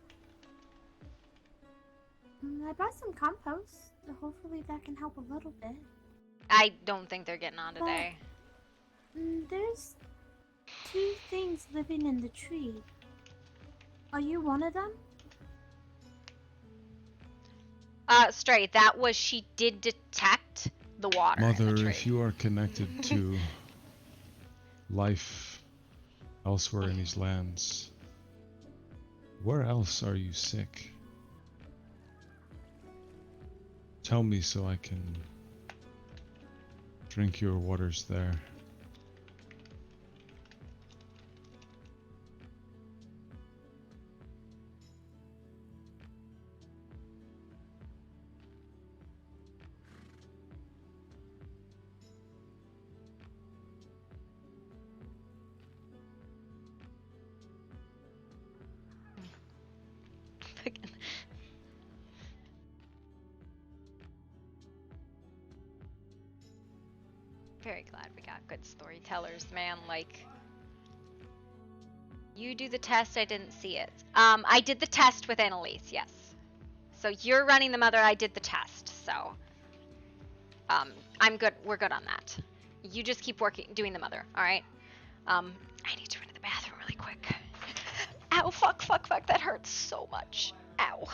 I brought some compost. Hopefully that can help a little bit. I don't think they're getting on But today. There's 2 things living in the tree. Are you one of them? Stray, that was, she did detect the water in the Mother, tree. if you are connected to life elsewhere in these lands, where else are you sick? Tell me so I can drink your waters there. Very glad we got good storytellers, man. Like, you do the test, I didn't see it. I did the test with Annalise, yes. So you're running the mother, I did the test, so. I'm good, we're good on that. You just keep doing the mother, alright? I need to run to the bathroom really quick. Ow, fuck, that hurts so much. Ow.